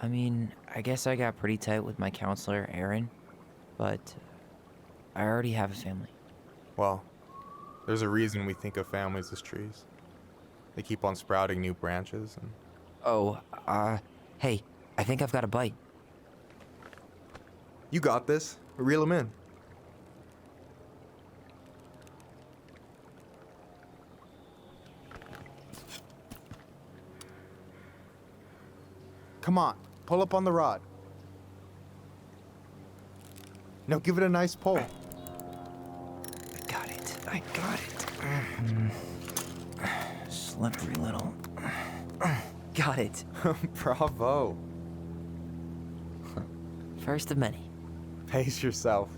Speaker 1: I mean, I guess I got pretty tight with my counselor, Aaron, but I already have a family.
Speaker 10: Well, there's a reason we think of families as trees. They keep on sprouting new branches and...
Speaker 1: Oh, hey, I think I've got a bite.
Speaker 10: You got this. Reel them in. Come on, pull up on the rod. Now give it a nice pull.
Speaker 1: I got it. Slippery little. Got it.
Speaker 10: Bravo.
Speaker 1: First of many.
Speaker 10: Pace yourself.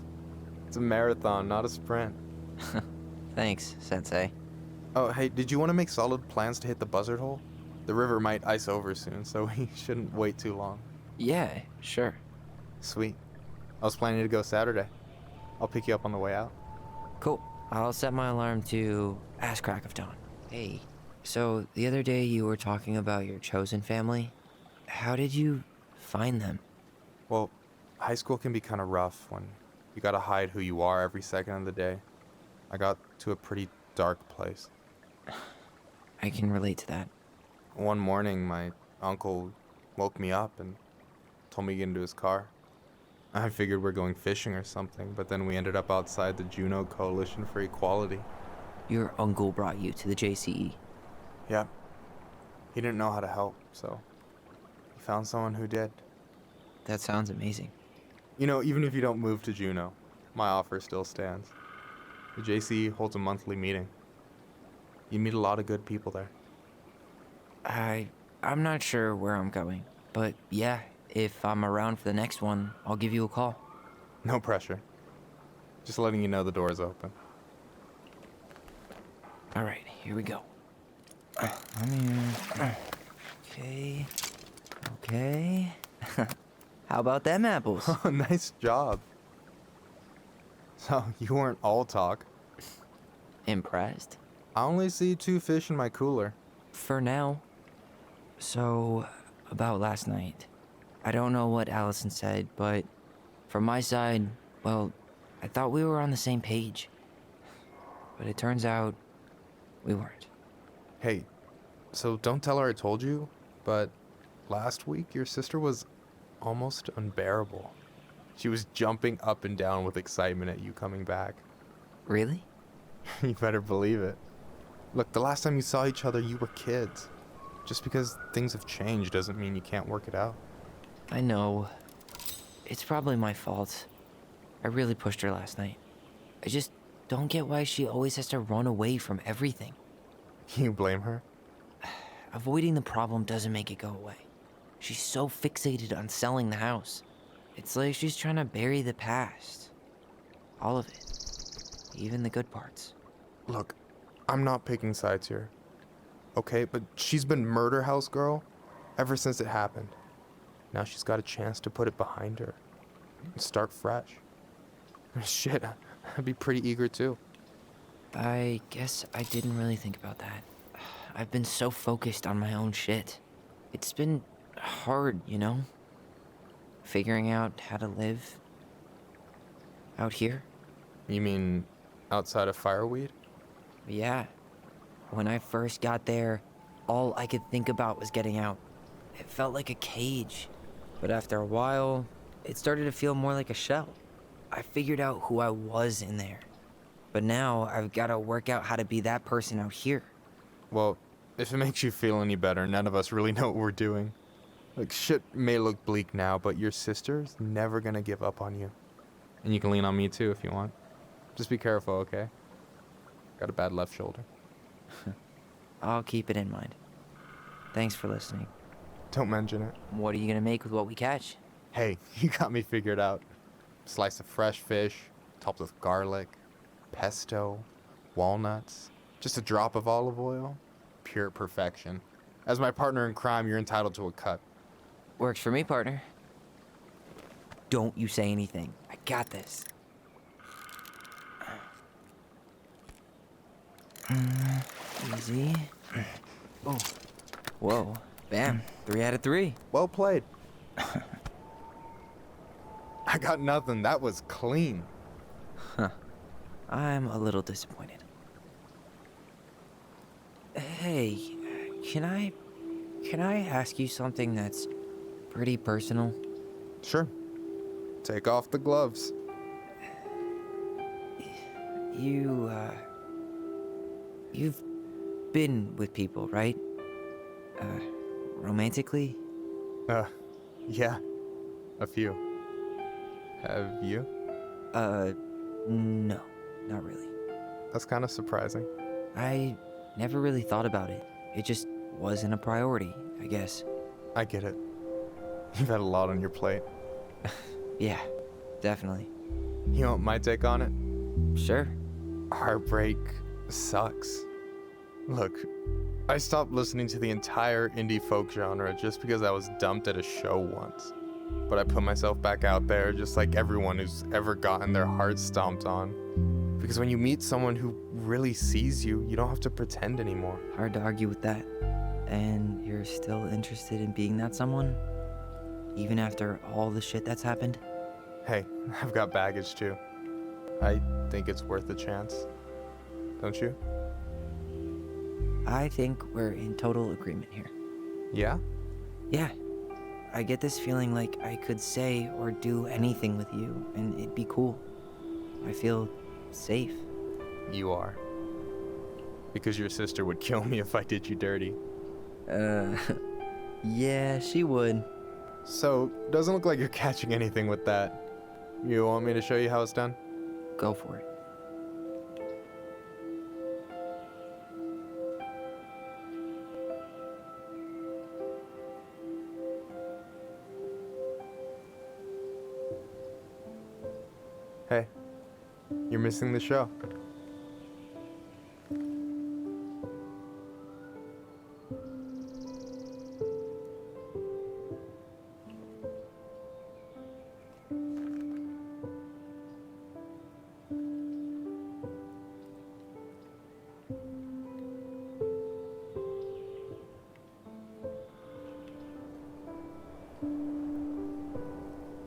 Speaker 10: It's a marathon, not a sprint.
Speaker 1: Thanks, Sensei.
Speaker 10: Oh, hey, did you want to make solid plans to hit the buzzard hole? The river might ice over soon, so we shouldn't wait too long.
Speaker 1: Yeah, sure.
Speaker 10: Sweet. I was planning to go Saturday. I'll pick you up on the way out.
Speaker 1: Cool. I'll set my alarm to ass crack of dawn. Hey, so the other day you were talking about your chosen family. How did you find them?
Speaker 10: Well, high school can be kind of rough when you gotta hide who you are every second of the day. I got to a pretty dark place.
Speaker 1: I can relate to that.
Speaker 10: One morning, my uncle woke me up and told me to get into his car. I figured we're going fishing or something, but then we ended up outside the Juneau Coalition for Equality.
Speaker 1: Your uncle brought you to the JCE?
Speaker 10: Yeah. He didn't know how to help, so he found someone who did.
Speaker 1: That sounds amazing.
Speaker 10: You know, even if you don't move to Juneau, my offer still stands. The JCE holds a monthly meeting. You meet a lot of good people there.
Speaker 1: I'm not sure where I'm going, but yeah, if I'm around for the next one, I'll give you a call.
Speaker 10: No pressure. Just letting you know the door is open.
Speaker 1: All right, here we go. I'm here. Okay. How about them apples?
Speaker 10: Nice job. So, you weren't all talk.
Speaker 1: Impressed?
Speaker 10: I only see 2 fish in my cooler.
Speaker 1: For now. So, about last night. I don't know what Allison said, but from my side, well, I thought we were on the same page. But it turns out we weren't.
Speaker 10: Hey, so don't tell her I told you, but last week your sister was almost unbearable. She was jumping up and down with excitement at you coming back.
Speaker 1: Really?
Speaker 10: You better believe it. Look, the last time you saw each other, you were kids. Just because things have changed doesn't mean you can't work it out.
Speaker 1: I know. It's probably my fault. I really pushed her last night. I just don't get why she always has to run away from everything.
Speaker 10: You blame her?
Speaker 1: Avoiding the problem doesn't make it go away. She's so fixated on selling the house. It's like she's trying to bury the past. All of it. Even the good parts.
Speaker 10: Look, I'm not picking sides here. Okay, but she's been murder house girl ever since it happened. Now she's got a chance to put it behind her and start fresh. Shit, I'd be pretty eager too.
Speaker 1: I guess I didn't really think about that. I've been so focused on my own shit. It's been hard, you know? Figuring out how to live out here.
Speaker 10: You mean outside of Fireweed?
Speaker 1: Yeah. When I first got there, all I could think about was getting out. It felt like a cage. But after a while, it started to feel more like a shell. I figured out who I was in there. But now I've got to work out how to be that person out here.
Speaker 10: Well, if it makes you feel any better, none of us really know what we're doing. Like, shit may look bleak now, but your sister's never gonna give up on you. And you can lean on me too if you want. Just be careful, okay? Got a bad left shoulder.
Speaker 1: I'll keep it in mind. Thanks for listening.
Speaker 10: Don't mention it.
Speaker 1: What are you gonna make with what we catch?
Speaker 10: Hey, you got me figured out. Slice of fresh fish, topped with garlic, pesto, walnuts, just a drop of olive oil. Pure perfection. As my partner in crime, you're entitled to a cut.
Speaker 1: Works for me, partner. Don't you say anything. I got this. Easy. Oh. Whoa. Bam. 3 out of 3.
Speaker 10: Well played. I got nothing. That was clean.
Speaker 1: Huh. I'm a little disappointed. Hey, can I ask you something that's pretty personal?
Speaker 10: Sure. Take off the gloves.
Speaker 1: You've been with people, right? Romantically?
Speaker 10: Yeah. A few. Have you?
Speaker 1: No, not really.
Speaker 10: That's kind of surprising.
Speaker 1: I never really thought about it. It just wasn't a priority, I guess.
Speaker 10: I get it. You've had a lot on your plate.
Speaker 1: Yeah, definitely.
Speaker 10: You want my take on it?
Speaker 1: Sure.
Speaker 10: Heartbreak sucks. Look, I stopped listening to the entire indie folk genre just because I was dumped at a show once. But I put myself back out there just like everyone who's ever gotten their heart stomped on. Because when you meet someone who really sees you, you don't have to pretend anymore.
Speaker 1: Hard to argue with that. And you're still interested in being that someone? Even after all the shit that's happened?
Speaker 10: Hey, I've got baggage too. I think it's worth a chance. Don't you?
Speaker 1: I think we're in total agreement here.
Speaker 10: Yeah?
Speaker 1: Yeah. I get this feeling like I could say or do anything with you, and it'd be cool. I feel safe.
Speaker 10: You are. Because your sister would kill me if I did you dirty.
Speaker 1: Yeah, she would.
Speaker 10: So, doesn't look like you're catching anything with that. You want me to show you how it's done?
Speaker 1: Go for it.
Speaker 10: Hey, you're missing the show.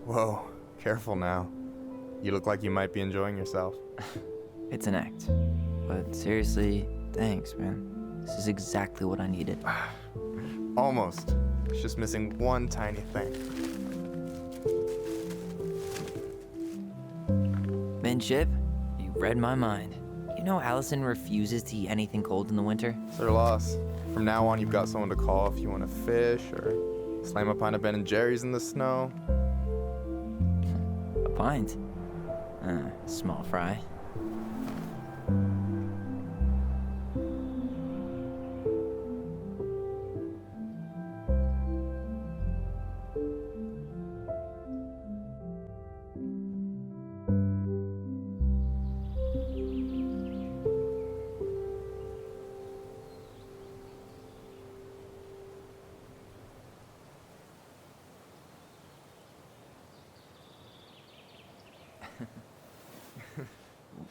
Speaker 10: Whoa, careful now. You look like you might be enjoying yourself.
Speaker 1: It's an act. But seriously, thanks, man. This is exactly what I needed.
Speaker 10: Almost. It's just missing one tiny thing.
Speaker 1: Midship, you read my mind. You know Allison refuses to eat anything cold in the winter?
Speaker 10: It's their loss. From now on, you've got someone to call if you want to fish or slam a pint of Ben & Jerry's in the snow.
Speaker 1: A pint? Small fry.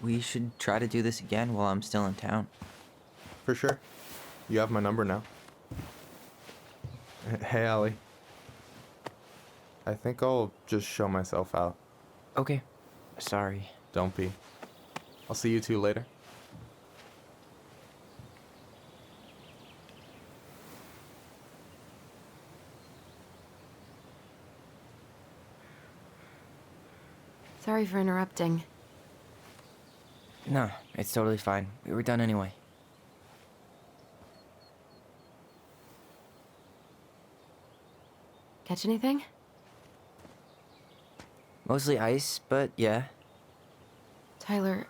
Speaker 1: we should try to do this again while I'm still in town.
Speaker 10: For sure. You have my number now. Hey, Allie. I think I'll just show myself out.
Speaker 1: Okay. Sorry.
Speaker 10: Don't be. I'll see you two later.
Speaker 2: Sorry for interrupting.
Speaker 1: No, it's totally fine. We were done anyway.
Speaker 2: Catch anything?
Speaker 1: Mostly ice, but yeah.
Speaker 2: Tyler,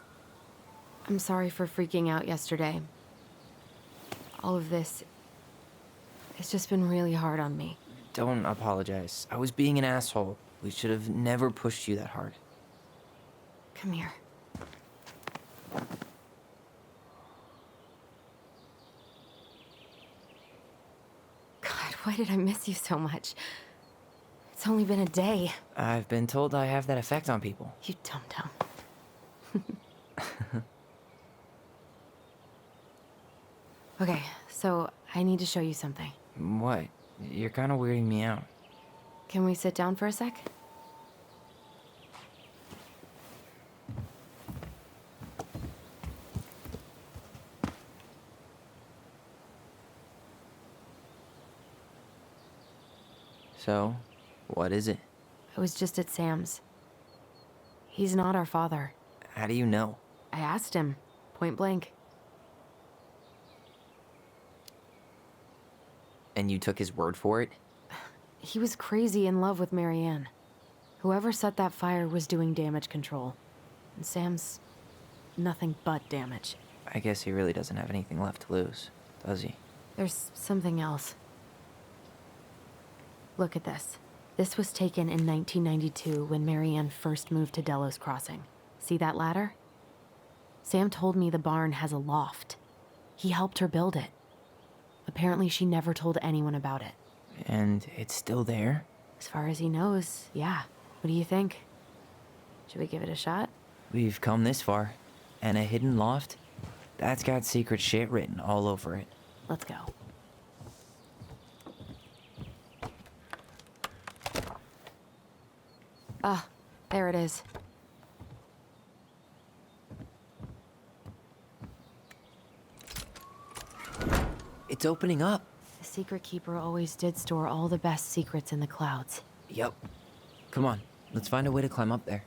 Speaker 2: I'm sorry for freaking out yesterday. All of this, it's just been really hard on me.
Speaker 1: Don't apologize. I was being an asshole. We should have never pushed you that hard.
Speaker 2: Come here. God, why did I miss you so much? It's only been a day.
Speaker 1: I've been told I have that effect on people.
Speaker 2: You dum-dum. Okay, so I need to show you something.
Speaker 1: What? You're kind of weirding me out.
Speaker 2: Can we sit down for a sec?
Speaker 1: So, what is it?
Speaker 2: I was just at Sam's. He's not our father.
Speaker 1: How do you know?
Speaker 2: I asked him, point blank.
Speaker 1: And you took his word for it?
Speaker 2: He was crazy in love with Marianne. Whoever set that fire was doing damage control. And Sam's nothing but damage.
Speaker 1: I guess he really doesn't have anything left to lose, does he?
Speaker 2: There's something else. Look at this. This was taken in 1992 when Marianne first moved to Delos Crossing. See that ladder? Sam told me the barn has a loft. He helped her build it. Apparently she never told anyone about it.
Speaker 1: And it's still there?
Speaker 2: As far as he knows, yeah. What do you think? Should we give it a shot?
Speaker 1: We've come this far. And a hidden loft? That's got secret shit written all over it.
Speaker 2: Let's go. Ah, there it is.
Speaker 1: It's opening up.
Speaker 2: The secret keeper always did store all the best secrets in the clouds.
Speaker 1: Yep. Come on, let's find a way to climb up there.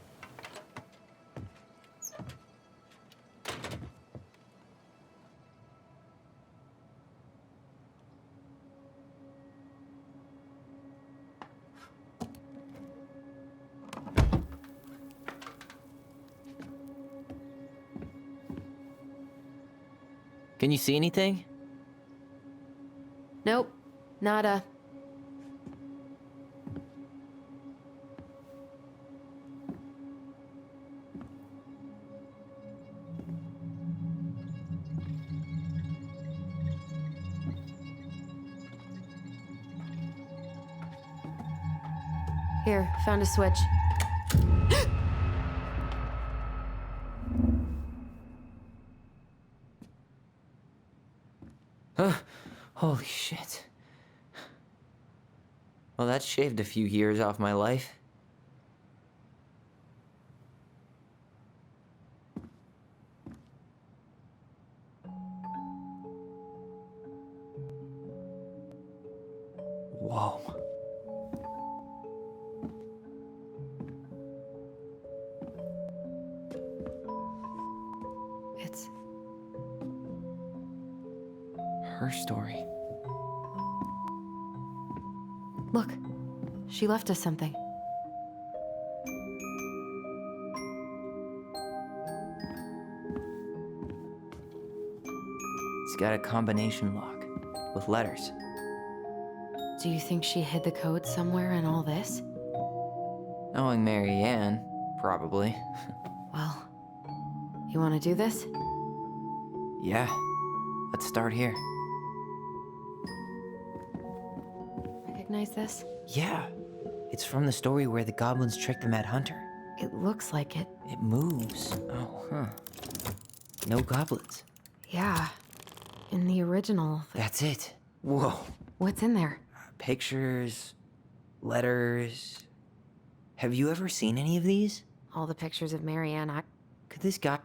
Speaker 1: Can you see anything?
Speaker 2: Nope, nada. Here, found a switch.
Speaker 1: Holy shit. Well, that shaved a few years off my life. Whoa.
Speaker 2: It's
Speaker 1: her story.
Speaker 2: Look, she left us something.
Speaker 1: It's got a combination lock with letters.
Speaker 2: Do you think she hid the code somewhere in all this?
Speaker 1: Knowing Marianne, probably.
Speaker 2: Well, you want to do this?
Speaker 1: Yeah, let's start here.
Speaker 2: Recognize this?
Speaker 1: Yeah, it's from the story where the goblins tricked the Mad Hunter.
Speaker 2: It looks like it.
Speaker 1: It moves. Oh, huh. No goblins.
Speaker 2: Yeah. In the original.
Speaker 1: That's it. Whoa.
Speaker 2: What's in there?
Speaker 1: Pictures, letters. Have you ever seen any of these?
Speaker 2: All the pictures of Marianne.
Speaker 1: Could this guy...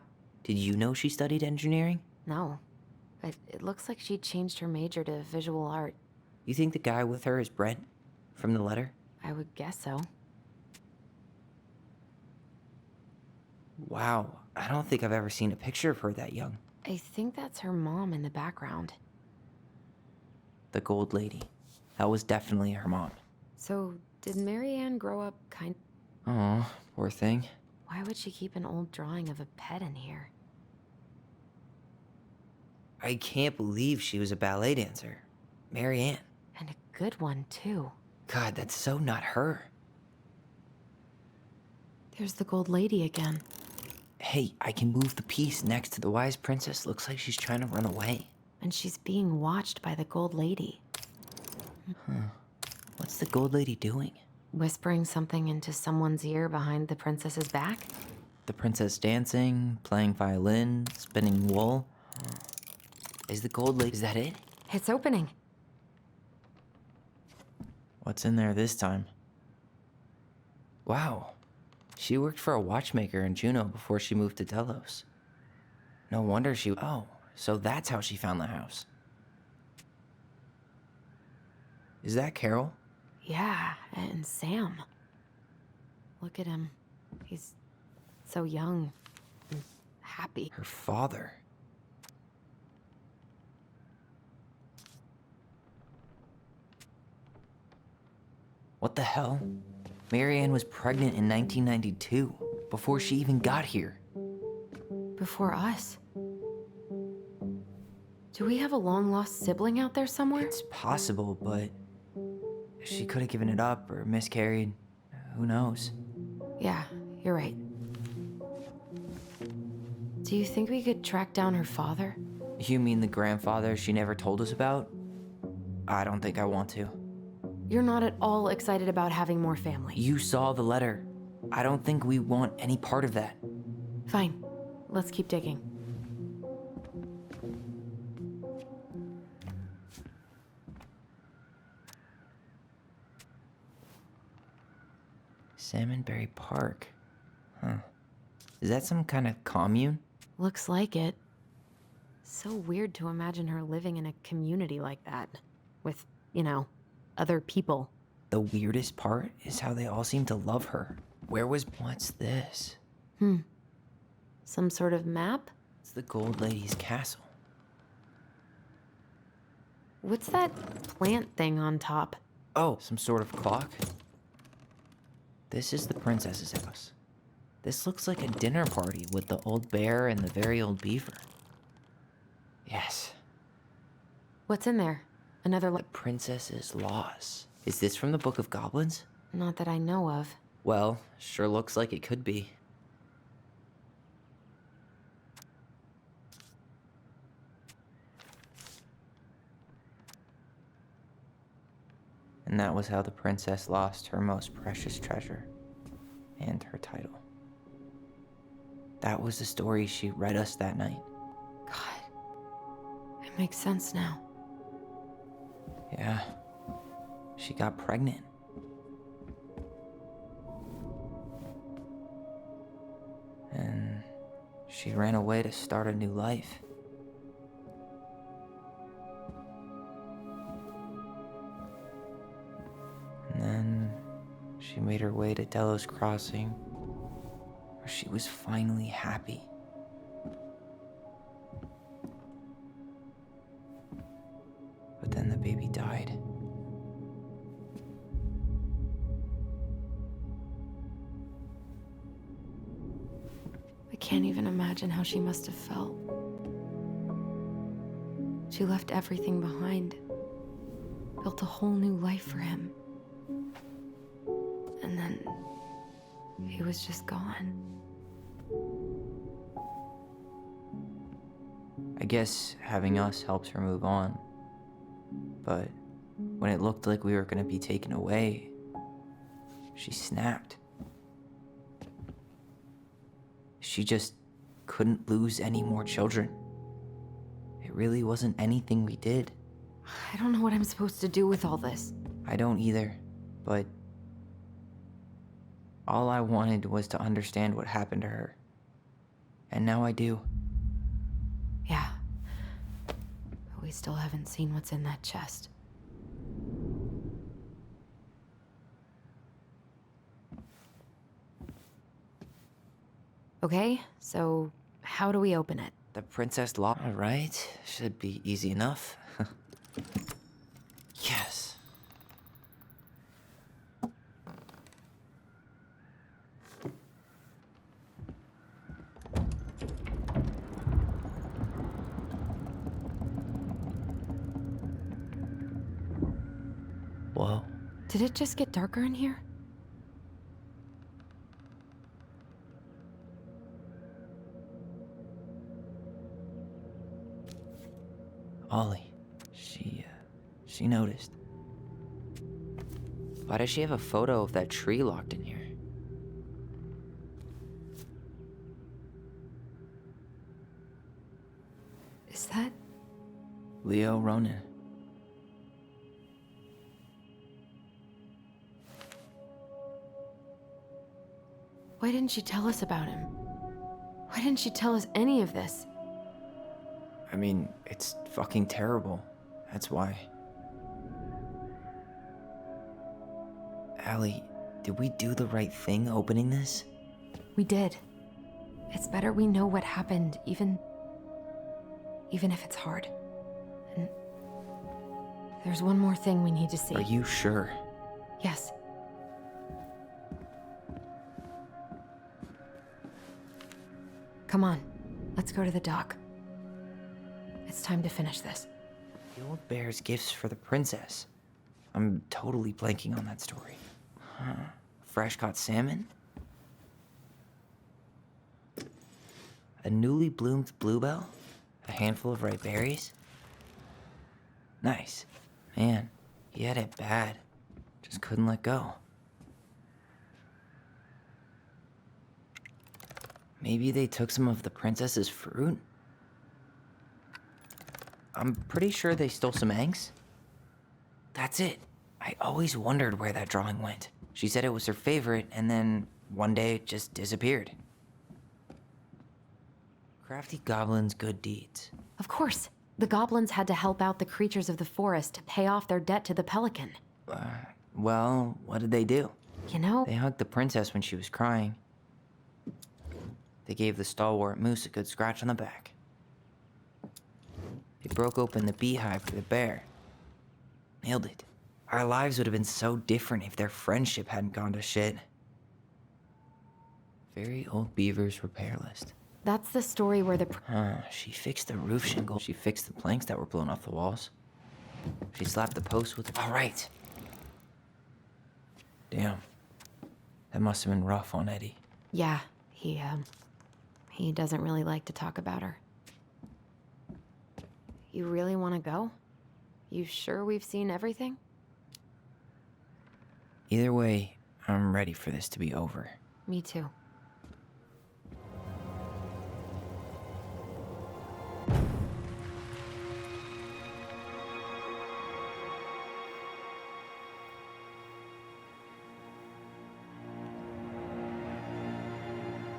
Speaker 1: Did you know she studied engineering?
Speaker 2: No. But it looks like she changed her major to visual art.
Speaker 1: You think the guy with her is Brent? From the letter?
Speaker 2: I would guess so.
Speaker 1: Wow. I don't think I've ever seen a picture of her that young.
Speaker 2: I think that's her mom in the background.
Speaker 1: The gold lady. That was definitely her mom.
Speaker 2: So, did Marianne grow up
Speaker 1: Oh, poor thing.
Speaker 2: Why would she keep an old drawing of a pet in here?
Speaker 1: I can't believe she was a ballet dancer. Marianne.
Speaker 2: And a good one, too.
Speaker 1: God, that's so not her.
Speaker 2: There's the gold lady again.
Speaker 1: Hey, I can move the piece next to the wise princess. Looks like she's trying to run away.
Speaker 2: And she's being watched by the gold lady.
Speaker 1: Huh. What's the gold lady doing?
Speaker 2: Whispering something into someone's ear behind the princess's back?
Speaker 1: The princess dancing, playing violin, spinning wool. Is the gold lady... Is that it?
Speaker 2: It's opening.
Speaker 1: What's in there this time? Wow. She worked for a watchmaker in Juneau before she moved to Delos. No wonder she... Oh, so that's how she found the house. Is that Carol?
Speaker 2: Yeah, and Sam. Look at him. He's so young and happy.
Speaker 1: Her father. What the hell? Marianne was pregnant in 1992, before she even got here.
Speaker 2: Before us? Do we have a long-lost sibling out there somewhere?
Speaker 1: It's possible, but she could have given it up or miscarried. Who knows?
Speaker 2: Yeah, you're right. Do you think we could track down her father?
Speaker 1: You mean the grandfather she never told us about? I don't think I want to.
Speaker 2: You're not at all excited about having more family.
Speaker 1: You saw the letter. I don't think we want any part of that.
Speaker 2: Fine. Let's keep digging.
Speaker 1: Salmonberry Park. Huh. Is that some kind of commune?
Speaker 2: Looks like it. So weird to imagine her living in a community like that. With, other people.
Speaker 1: The weirdest part is how they all seem to love her. What's this?
Speaker 2: Some sort of map?
Speaker 1: It's the Gold Lady's castle.
Speaker 2: What's that plant thing on top?
Speaker 1: Oh, some sort of clock? This is the princess's house. This looks like a dinner party with the old bear and the very old beaver. Yes.
Speaker 2: What's in there? Another
Speaker 1: The princess's laws. Is this from the Book of Goblins?
Speaker 2: Not that I know of.
Speaker 1: Well, sure looks like it could be. And that was how the princess lost her most precious treasure and her title. That was the story she read us that night.
Speaker 2: God. It makes sense now.
Speaker 1: Yeah. She got pregnant. And she ran away to start a new life. And then she made her way to Delos Crossing, where she was finally happy. But then the baby died.
Speaker 2: I can't even imagine how she must have felt. She left everything behind, built a whole new life for him. And then he was just gone.
Speaker 1: I guess having us helped her move on. But when it looked like we were gonna be taken away, she snapped. She just couldn't lose any more children. It really wasn't anything we did.
Speaker 2: I don't know what I'm supposed to do with all this.
Speaker 1: I don't either, but all I wanted was to understand what happened to her. And now I do.
Speaker 2: Yeah. But we still haven't seen what's in that chest. Okay, so how do we open it?
Speaker 1: The princess lock. All right, should be easy enough. Yes. Whoa.
Speaker 2: Did it just get darker in here?
Speaker 1: Ollie. She noticed. Why does she have a photo of that tree locked in here?
Speaker 2: Is that...
Speaker 1: Leo Ronan.
Speaker 2: Why didn't she tell us about him? Why didn't she tell us any of this?
Speaker 1: I mean, it's fucking terrible. That's why. Allie, did we do the right thing opening this?
Speaker 2: We did. It's better we know what happened, even if it's hard. And there's one more thing we need to see.
Speaker 1: Are you sure?
Speaker 2: Yes. Come on, let's go to the dock. It's time to finish this.
Speaker 1: The old bear's gifts for the princess. I'm totally blanking on that story. Huh. Fresh caught salmon? A newly bloomed bluebell? A handful of ripe berries? Nice. Man, he had it bad. Just couldn't let go. Maybe they took some of the princess's fruit? I'm pretty sure they stole some eggs. That's it. I always wondered where that drawing went. She said it was her favorite, and then one day it just disappeared. Crafty goblins' good deeds.
Speaker 2: Of course. The goblins had to help out the creatures of the forest to pay off their debt to the pelican.
Speaker 1: Well, what did they do?
Speaker 2: You know...
Speaker 1: They hugged the princess when she was crying. They gave the stalwart moose a good scratch on the back. They broke open the beehive for the bear. Nailed it. Our lives would have been so different if their friendship hadn't gone to shit. Very old beaver's repair list.
Speaker 2: That's the story where the...
Speaker 1: She fixed the roof shingle. She fixed the planks that were blown off the walls. She slapped the posts with... All right. Damn. That must have been rough on Eddie.
Speaker 2: Yeah, he doesn't really like to talk about her. You really want to go? You sure we've seen everything?
Speaker 1: Either way, I'm ready for this to be over.
Speaker 2: Me too.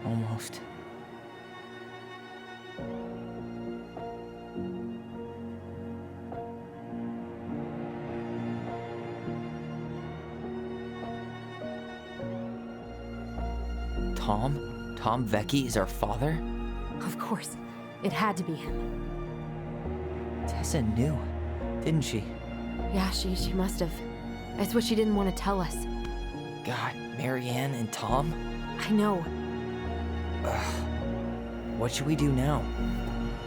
Speaker 1: Almost. Tom? Tom Vecchi is our father?
Speaker 2: Of course. It had to be him.
Speaker 1: Tessa knew, didn't she?
Speaker 2: Yeah, she must have. It's what she didn't want to tell us.
Speaker 1: God, Marianne and Tom?
Speaker 2: I know.
Speaker 1: Ugh. What should we do now?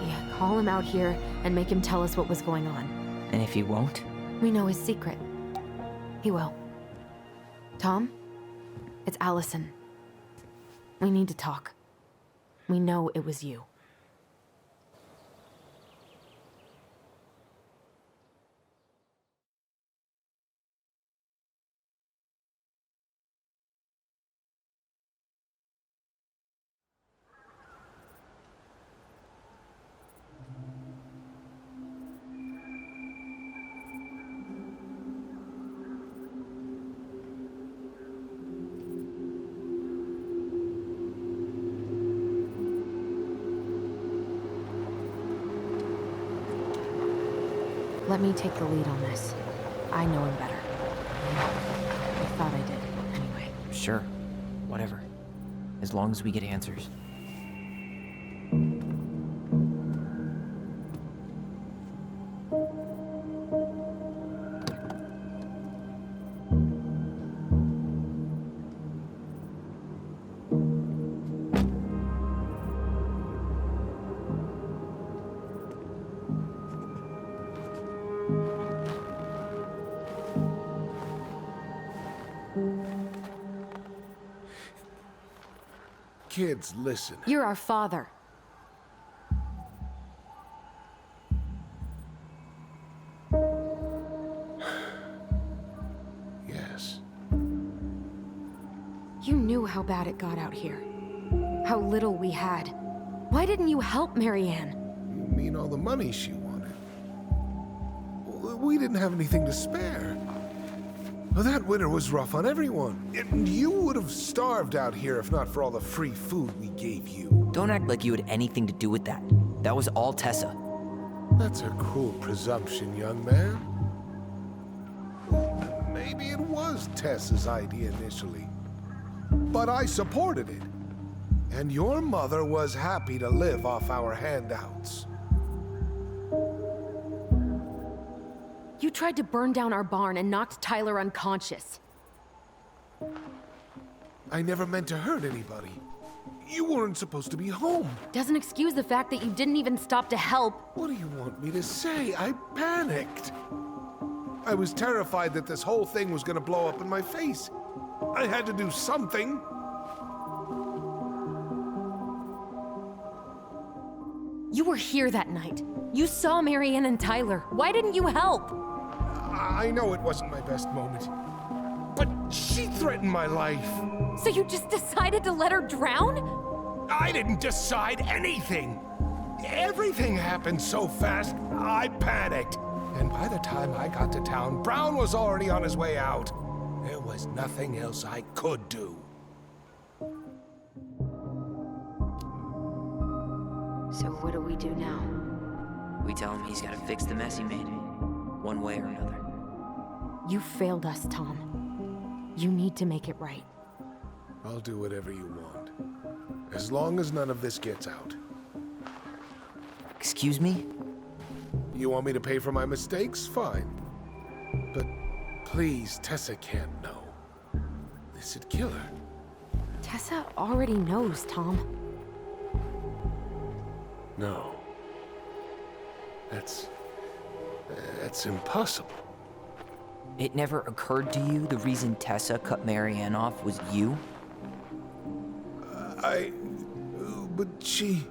Speaker 2: Yeah, call him out here and make him tell us what was going on.
Speaker 1: And if he won't?
Speaker 2: We know his secret. He will. Tom? It's Allison. We need to talk. We know it was you. Let me take the lead on this. I know him better. I thought I did, anyway.
Speaker 1: Sure, whatever. As long as we get answers.
Speaker 9: Kids, listen.
Speaker 2: You're our father.
Speaker 9: Yes.
Speaker 2: You knew how bad it got out here. How little we had. Why didn't you help Marianne?
Speaker 9: You mean all the money she wanted? We didn't have anything to spare. Well, that winter was rough on everyone. You would have starved out here if not for all the free food we gave you.
Speaker 1: Don't act like you had anything to do with that. That was all Tessa.
Speaker 9: That's a cruel presumption, young man. Maybe it was Tessa's idea initially, but I supported it. And your mother was happy to live off our handouts.
Speaker 2: You tried to burn down our barn and knocked Tyler unconscious.
Speaker 9: I never meant to hurt anybody. You weren't supposed to be home.
Speaker 2: Doesn't excuse the fact that you didn't even stop to help.
Speaker 9: What do you want me to say? I panicked. I was terrified that this whole thing was gonna blow up in my face. I had to do something.
Speaker 2: You were here that night. You saw Marianne and Tyler. Why didn't you help?
Speaker 9: I know it wasn't my best moment, but she threatened my life.
Speaker 2: So you just decided to let her drown?
Speaker 9: I didn't decide anything. Everything happened so fast, I panicked. And by the time I got to town, Brown was already on his way out. There was nothing else I could do.
Speaker 2: So what do we do now?
Speaker 1: We tell him he's gotta fix the mess he made, one way or another.
Speaker 2: You failed us, Tom. You need to make it right.
Speaker 9: I'll do whatever you want, as long as none of this gets out.
Speaker 1: Excuse me?
Speaker 9: You want me to pay for my mistakes? Fine. But please, Tessa can't know. This'd kill her.
Speaker 2: Tessa already knows, Tom.
Speaker 9: No. That's impossible.
Speaker 1: It never occurred to you the reason Tessa cut Marianne off was you?
Speaker 9: But she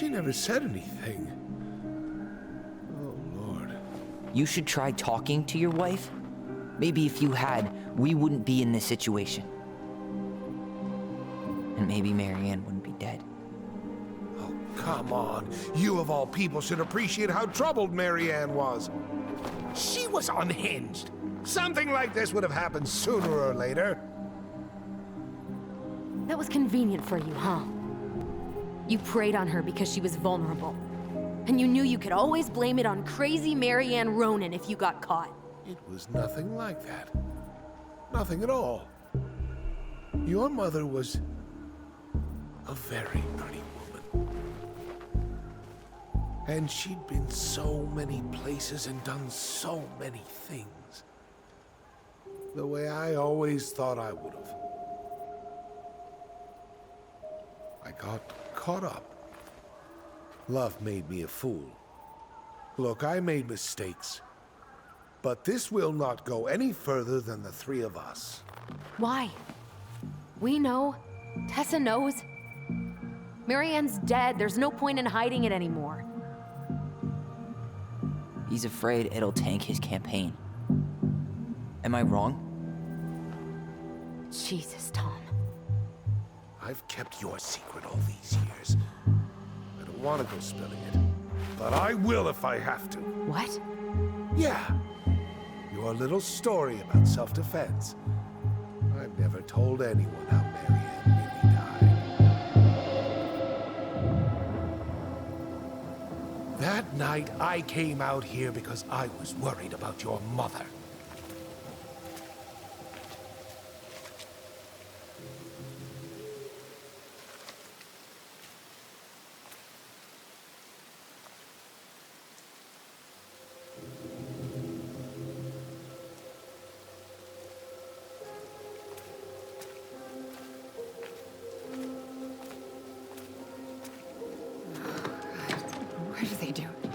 Speaker 9: never said anything. Oh, Lord.
Speaker 1: You should try talking to your wife. Maybe if you had, we wouldn't be in this situation. And maybe Marianne wouldn't be dead.
Speaker 9: Oh, come on. You of all people should appreciate how troubled Marianne was. She was unhinged. Something like this would have happened sooner or later.
Speaker 2: That was convenient for you, huh? You preyed on her because she was vulnerable. And you knew you could always blame it on crazy Marianne Ronan if you got caught.
Speaker 9: It was nothing like that. Nothing at all. Your mother was a very pretty woman. And she'd been so many places and done so many things. The way I always thought I would have. I got caught up. Love made me a fool. Look, I made mistakes. But this will not go any further than the three of us.
Speaker 2: Why? We know. Tessa knows. Marianne's dead. There's no point in hiding it anymore.
Speaker 1: He's afraid it'll tank his campaign. Am I wrong?
Speaker 2: Jesus, Tom.
Speaker 9: I've kept your secret all these years. I don't want to go spilling it, but I will if I have to.
Speaker 2: What?
Speaker 9: Yeah. Your little story about self-defense. I've never told anyone how Marianne really died. That night, I came out here because I was worried about your mother.
Speaker 2: Why do they do it?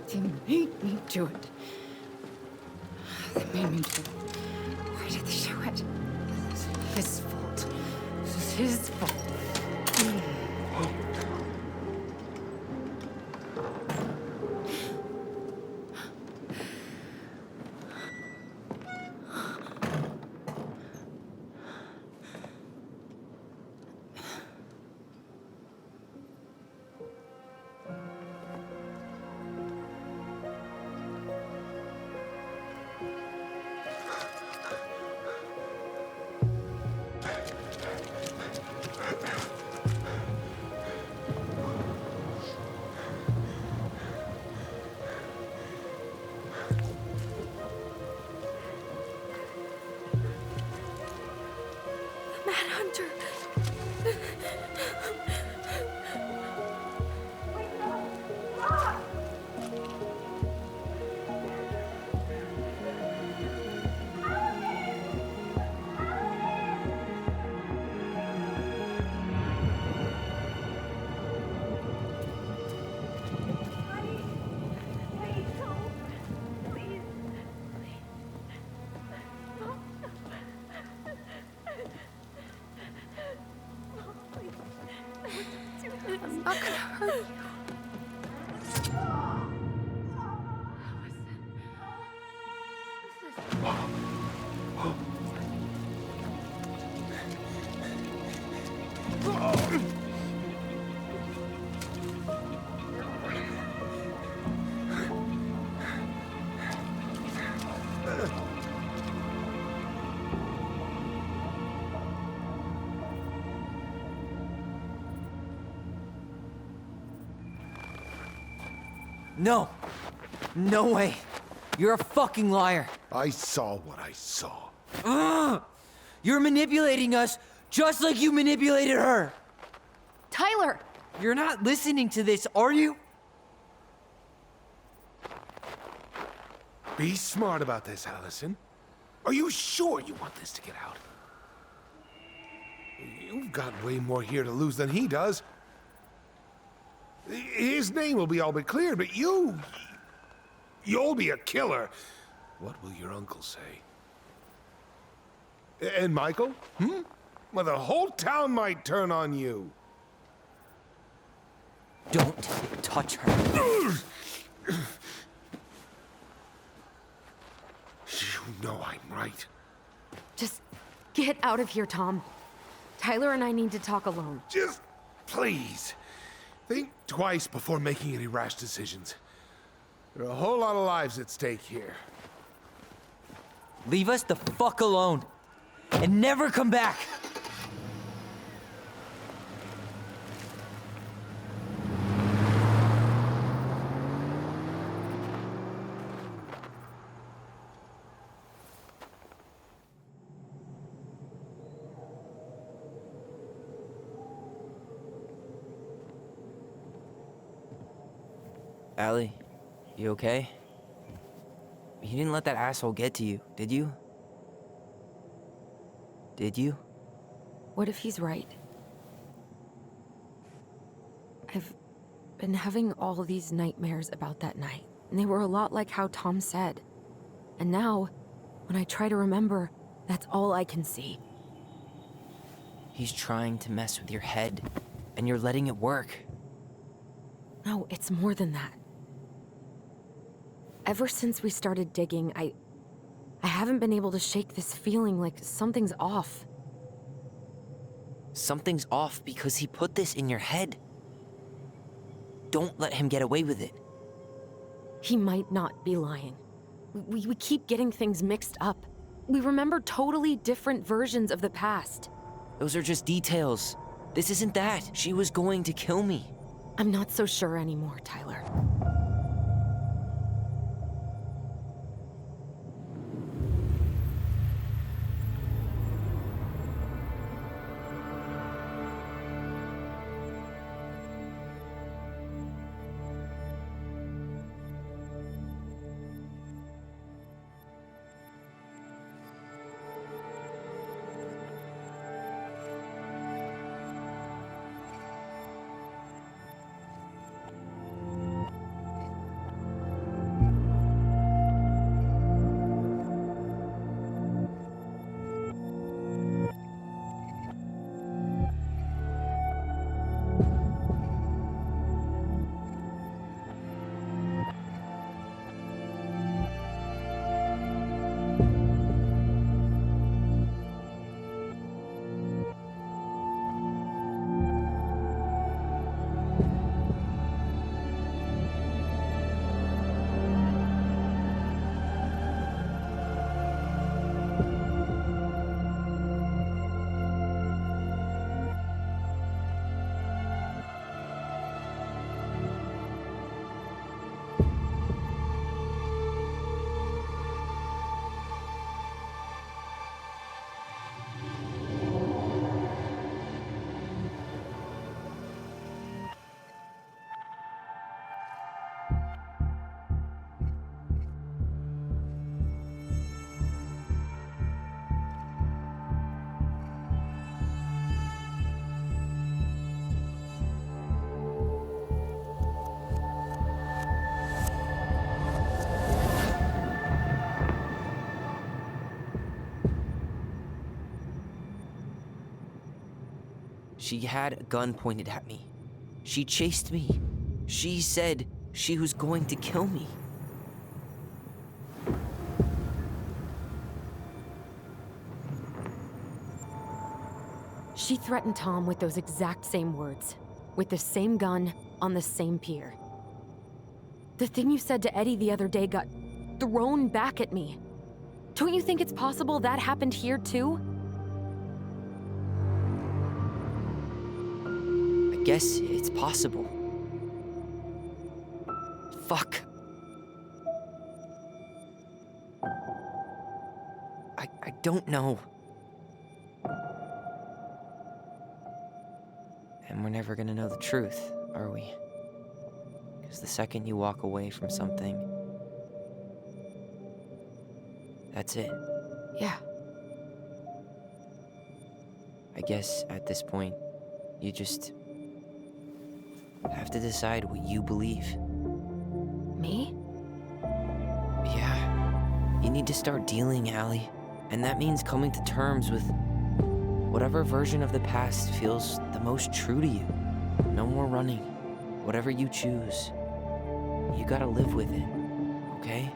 Speaker 2: They made me do it. They made me do it. Why did they do it? This is his fault. This is his fault.
Speaker 6: Manhunter. I'm not gonna hurt you.
Speaker 1: No! No way! You're a fucking liar!
Speaker 9: I saw what I saw.
Speaker 1: Ugh! You're manipulating us just like you manipulated her!
Speaker 2: Tyler!
Speaker 1: You're not listening to this, are you?
Speaker 9: Be smart about this, Allison. Are you sure you want this to get out? You've got way more here to lose than he does. His name will be all but cleared, but you'll be a killer. What will your uncle say? And Michael? Well, the whole town might turn on you.
Speaker 1: Don't touch her.
Speaker 9: You know I'm right.
Speaker 2: Just get out of here, Tom. Tyler and I need to talk alone.
Speaker 9: Just please. Think twice before making any rash decisions. There are a whole lot of lives at stake here.
Speaker 1: Leave us the fuck alone. And never come back! Allie, you okay? You didn't let that asshole get to you, did you? Did you?
Speaker 2: What if he's right? I've been having all these nightmares about that night, and they were a lot like how Tom said. And now, when I try to remember, that's all I can see.
Speaker 1: He's trying to mess with your head, and you're letting it work.
Speaker 2: No, it's more than that. Ever since we started digging, I haven't been able to shake this feeling like something's off.
Speaker 1: Something's off because he put this in your head. Don't let him get away with it.
Speaker 2: He might not be lying. We keep getting things mixed up. We remember totally different versions of the past.
Speaker 1: Those are just details. This isn't that. She was going to kill me.
Speaker 2: I'm not so sure anymore, Tyler.
Speaker 1: She had a gun pointed at me. She chased me. She said she was going to kill me.
Speaker 2: She threatened Tom with those exact same words, with the same gun, on the same pier. The thing you said to Eddie the other day got thrown back at me. Don't you think it's possible that happened here too?
Speaker 1: I guess it's possible. Fuck. I don't know. And we're never gonna know the truth, are we? Because the second you walk away from something, that's it.
Speaker 2: Yeah.
Speaker 1: I guess at this point, you just have to decide what you believe.
Speaker 2: Me?
Speaker 1: Yeah. You need to start dealing, Allie. And that means coming to terms with whatever version of the past feels the most true to you. No more running. Whatever you choose, you gotta live with it, okay?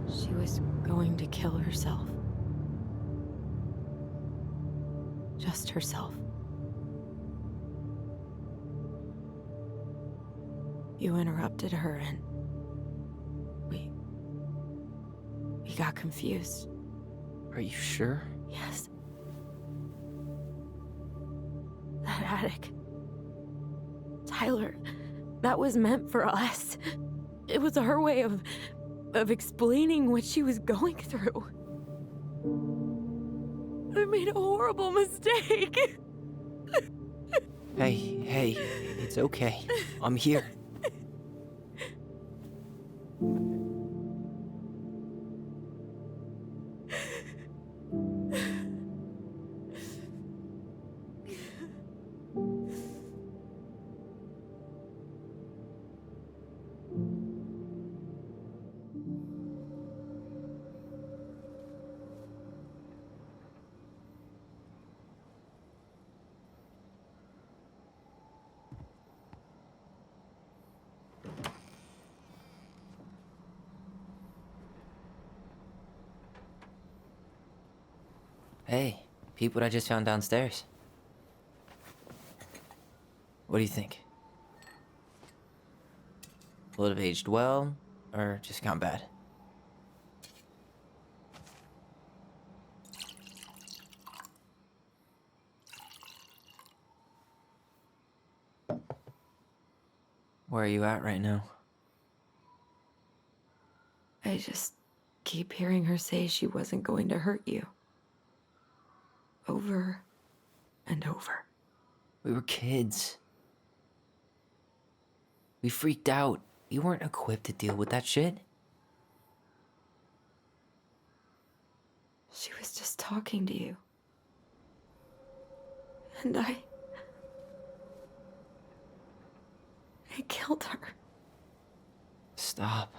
Speaker 2: She was going to kill herself. Just herself. You interrupted her and we got confused.
Speaker 1: Are you sure?
Speaker 2: Yes. That attic. Tyler, that was meant for us. It was her way of explaining what she was going through. I made a horrible mistake.
Speaker 1: Hey, it's okay. I'm here. Hey, peep what I just found downstairs. What do you think? Will it have aged well, or just gone bad? Where are you at right now?
Speaker 2: I just keep hearing her say she wasn't going to hurt you. Over and over.
Speaker 1: We were kids. We freaked out. You weren't equipped to deal with that shit.
Speaker 2: She was just talking to you. And I killed her.
Speaker 1: Stop.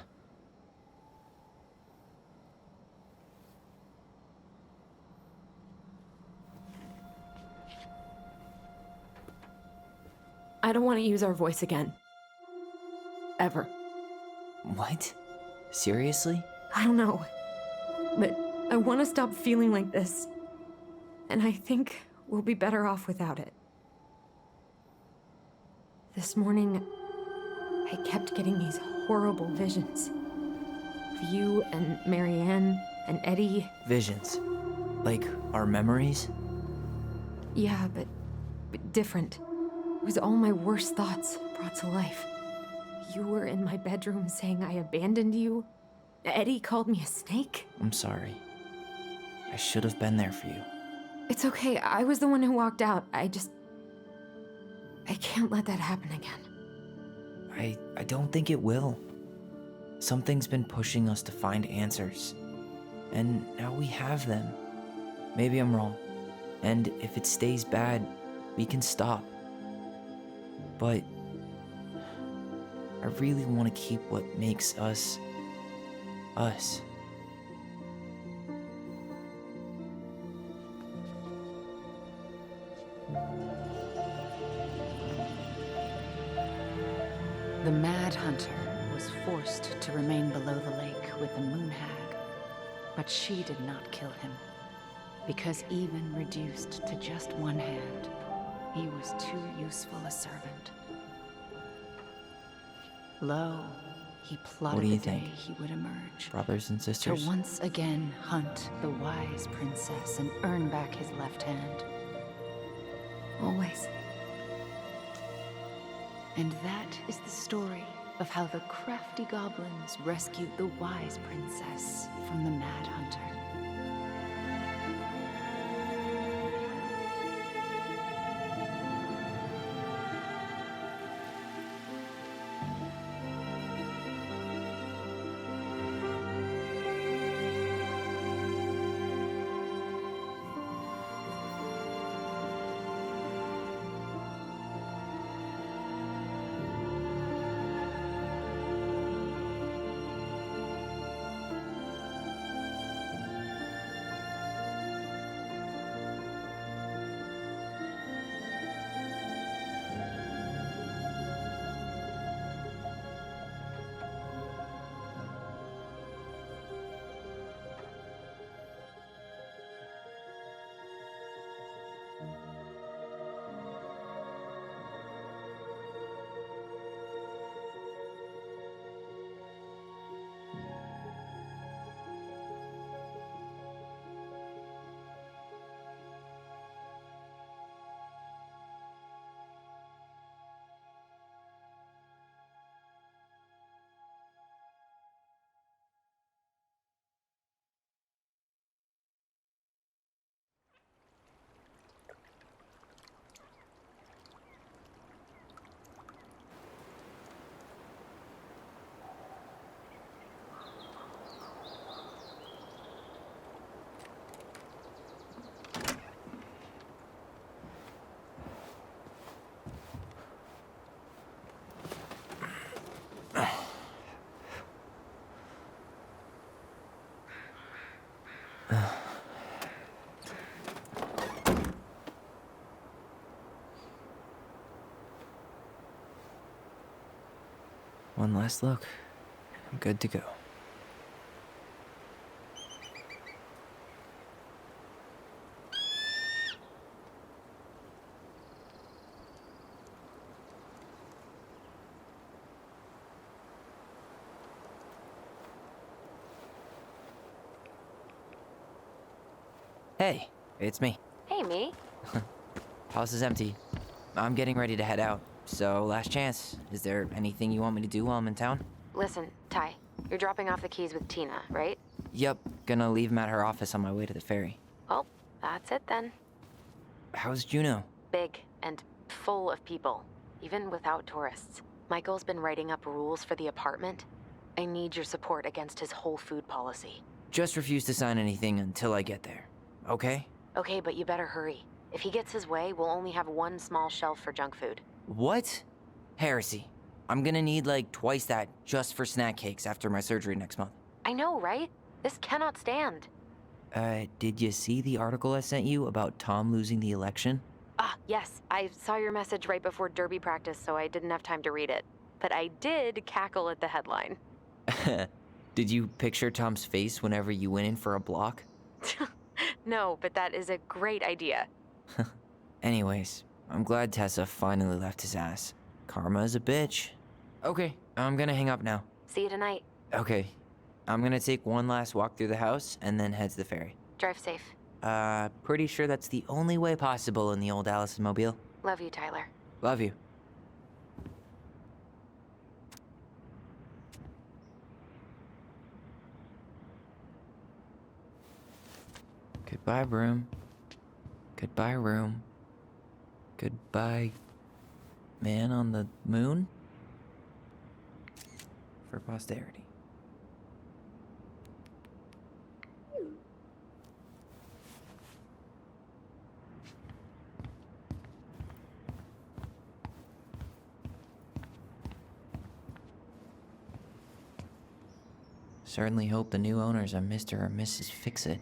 Speaker 2: I don't want to use our voice again. Ever.
Speaker 1: What? Seriously?
Speaker 2: I don't know. But I want to stop feeling like this. And I think we'll be better off without it. This morning, I kept getting these horrible visions. Of you and Marianne and Eddie.
Speaker 1: Visions? Like our memories?
Speaker 2: Yeah, but different. It was all my worst thoughts, brought to life. You were in my bedroom saying I abandoned you. Eddie called me a snake.
Speaker 1: I'm sorry. I should have been there for you.
Speaker 2: It's okay, I was the one who walked out. I can't let that happen again.
Speaker 1: I don't think it will. Something's been pushing us to find answers. And now we have them. Maybe I'm wrong. And if it stays bad, we can stop. But I really want to keep what makes us, us.
Speaker 4: The Mad Hunter was forced to remain below the lake with the Moon Hag, but she did not kill him, because even reduced to just one hand, he was too useful a servant. Lo, he plotted the day he would emerge.
Speaker 1: Brothers and sisters?
Speaker 4: To once again hunt the wise princess and earn back his left hand.
Speaker 2: Always.
Speaker 4: And that is the story of how the crafty goblins rescued the wise princess from the Mad Hunter.
Speaker 1: One last look. I'm good to go. Hey, it's me.
Speaker 2: Hey, me.
Speaker 1: House is empty. I'm getting ready to head out. So, last chance. Is there anything you want me to do while I'm in town?
Speaker 2: Listen, Ty, you're dropping off the keys with Tina, right?
Speaker 1: Yep, gonna leave them at her office on my way to the ferry.
Speaker 2: Well, that's it then.
Speaker 1: How's Juno?
Speaker 2: Big and full of people, even without tourists. Michael's been writing up rules for the apartment. I need your support against his whole food policy.
Speaker 1: Just refuse to sign anything until I get there. Okay?
Speaker 2: Okay, but you better hurry. If he gets his way, we'll only have one small shelf for junk food.
Speaker 1: What? Heresy. I'm gonna need like twice that just for snack cakes after my surgery next month.
Speaker 2: I know, right? This cannot stand.
Speaker 1: Did you see the article I sent you about Tom losing the election?
Speaker 2: Ah, yes. I saw your message right before derby practice, so I didn't have time to read it. But I did cackle at the headline.
Speaker 1: Did you picture Tom's face whenever you went in for a block?
Speaker 2: No, but that is a great idea.
Speaker 1: Anyways, I'm glad Tessa finally left his ass. Karma is a bitch. Okay, I'm gonna hang up now.
Speaker 2: See you tonight.
Speaker 1: Okay. I'm gonna take one last walk through the house and then head to the ferry.
Speaker 2: Drive safe.
Speaker 1: Pretty sure that's the only way possible in the old Allison mobile.
Speaker 2: Love you, Tyler.
Speaker 1: Love you. Goodbye, broom. Goodbye, room. Goodbye, man on the moon. For posterity. Certainly hope the new owners are Mr. or Mrs. Fix-It.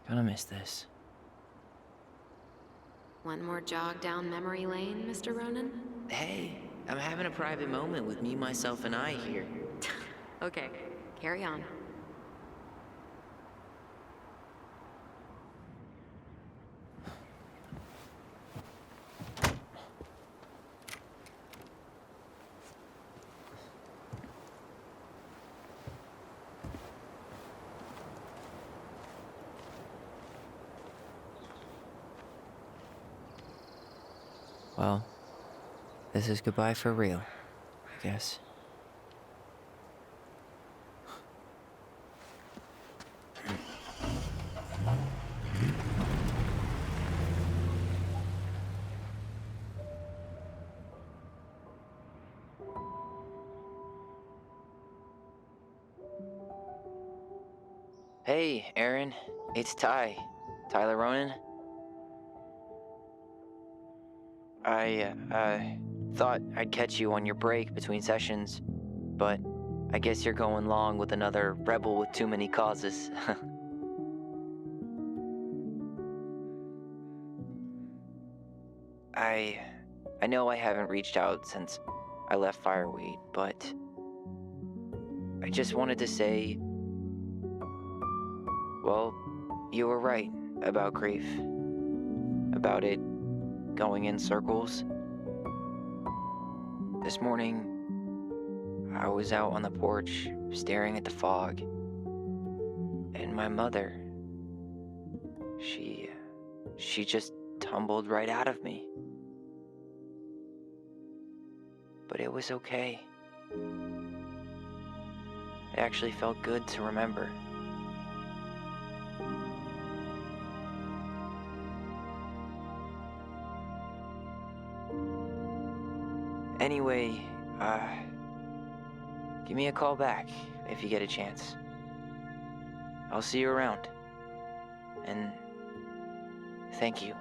Speaker 1: Gonna miss this.
Speaker 2: One more jog down memory lane, Mr. Ronan?
Speaker 1: Hey, I'm having a private moment with me, myself, and I here.
Speaker 2: Okay, carry on.
Speaker 1: Well, this is goodbye for real, I guess. Hey, Aaron, it's Tyler Ronan. I thought I'd catch you on your break between sessions, but I guess you're going long with another rebel with too many causes. I know I haven't reached out since I left Fireweed, but I just wanted to say, well, you were right about grief, about it going in circles. This morning, I was out on the porch staring at the fog, and my mother, she just tumbled right out of me. But it was okay. It actually felt good to remember. Anyway, give me a call back if you get a chance. I'll see you around. And thank you.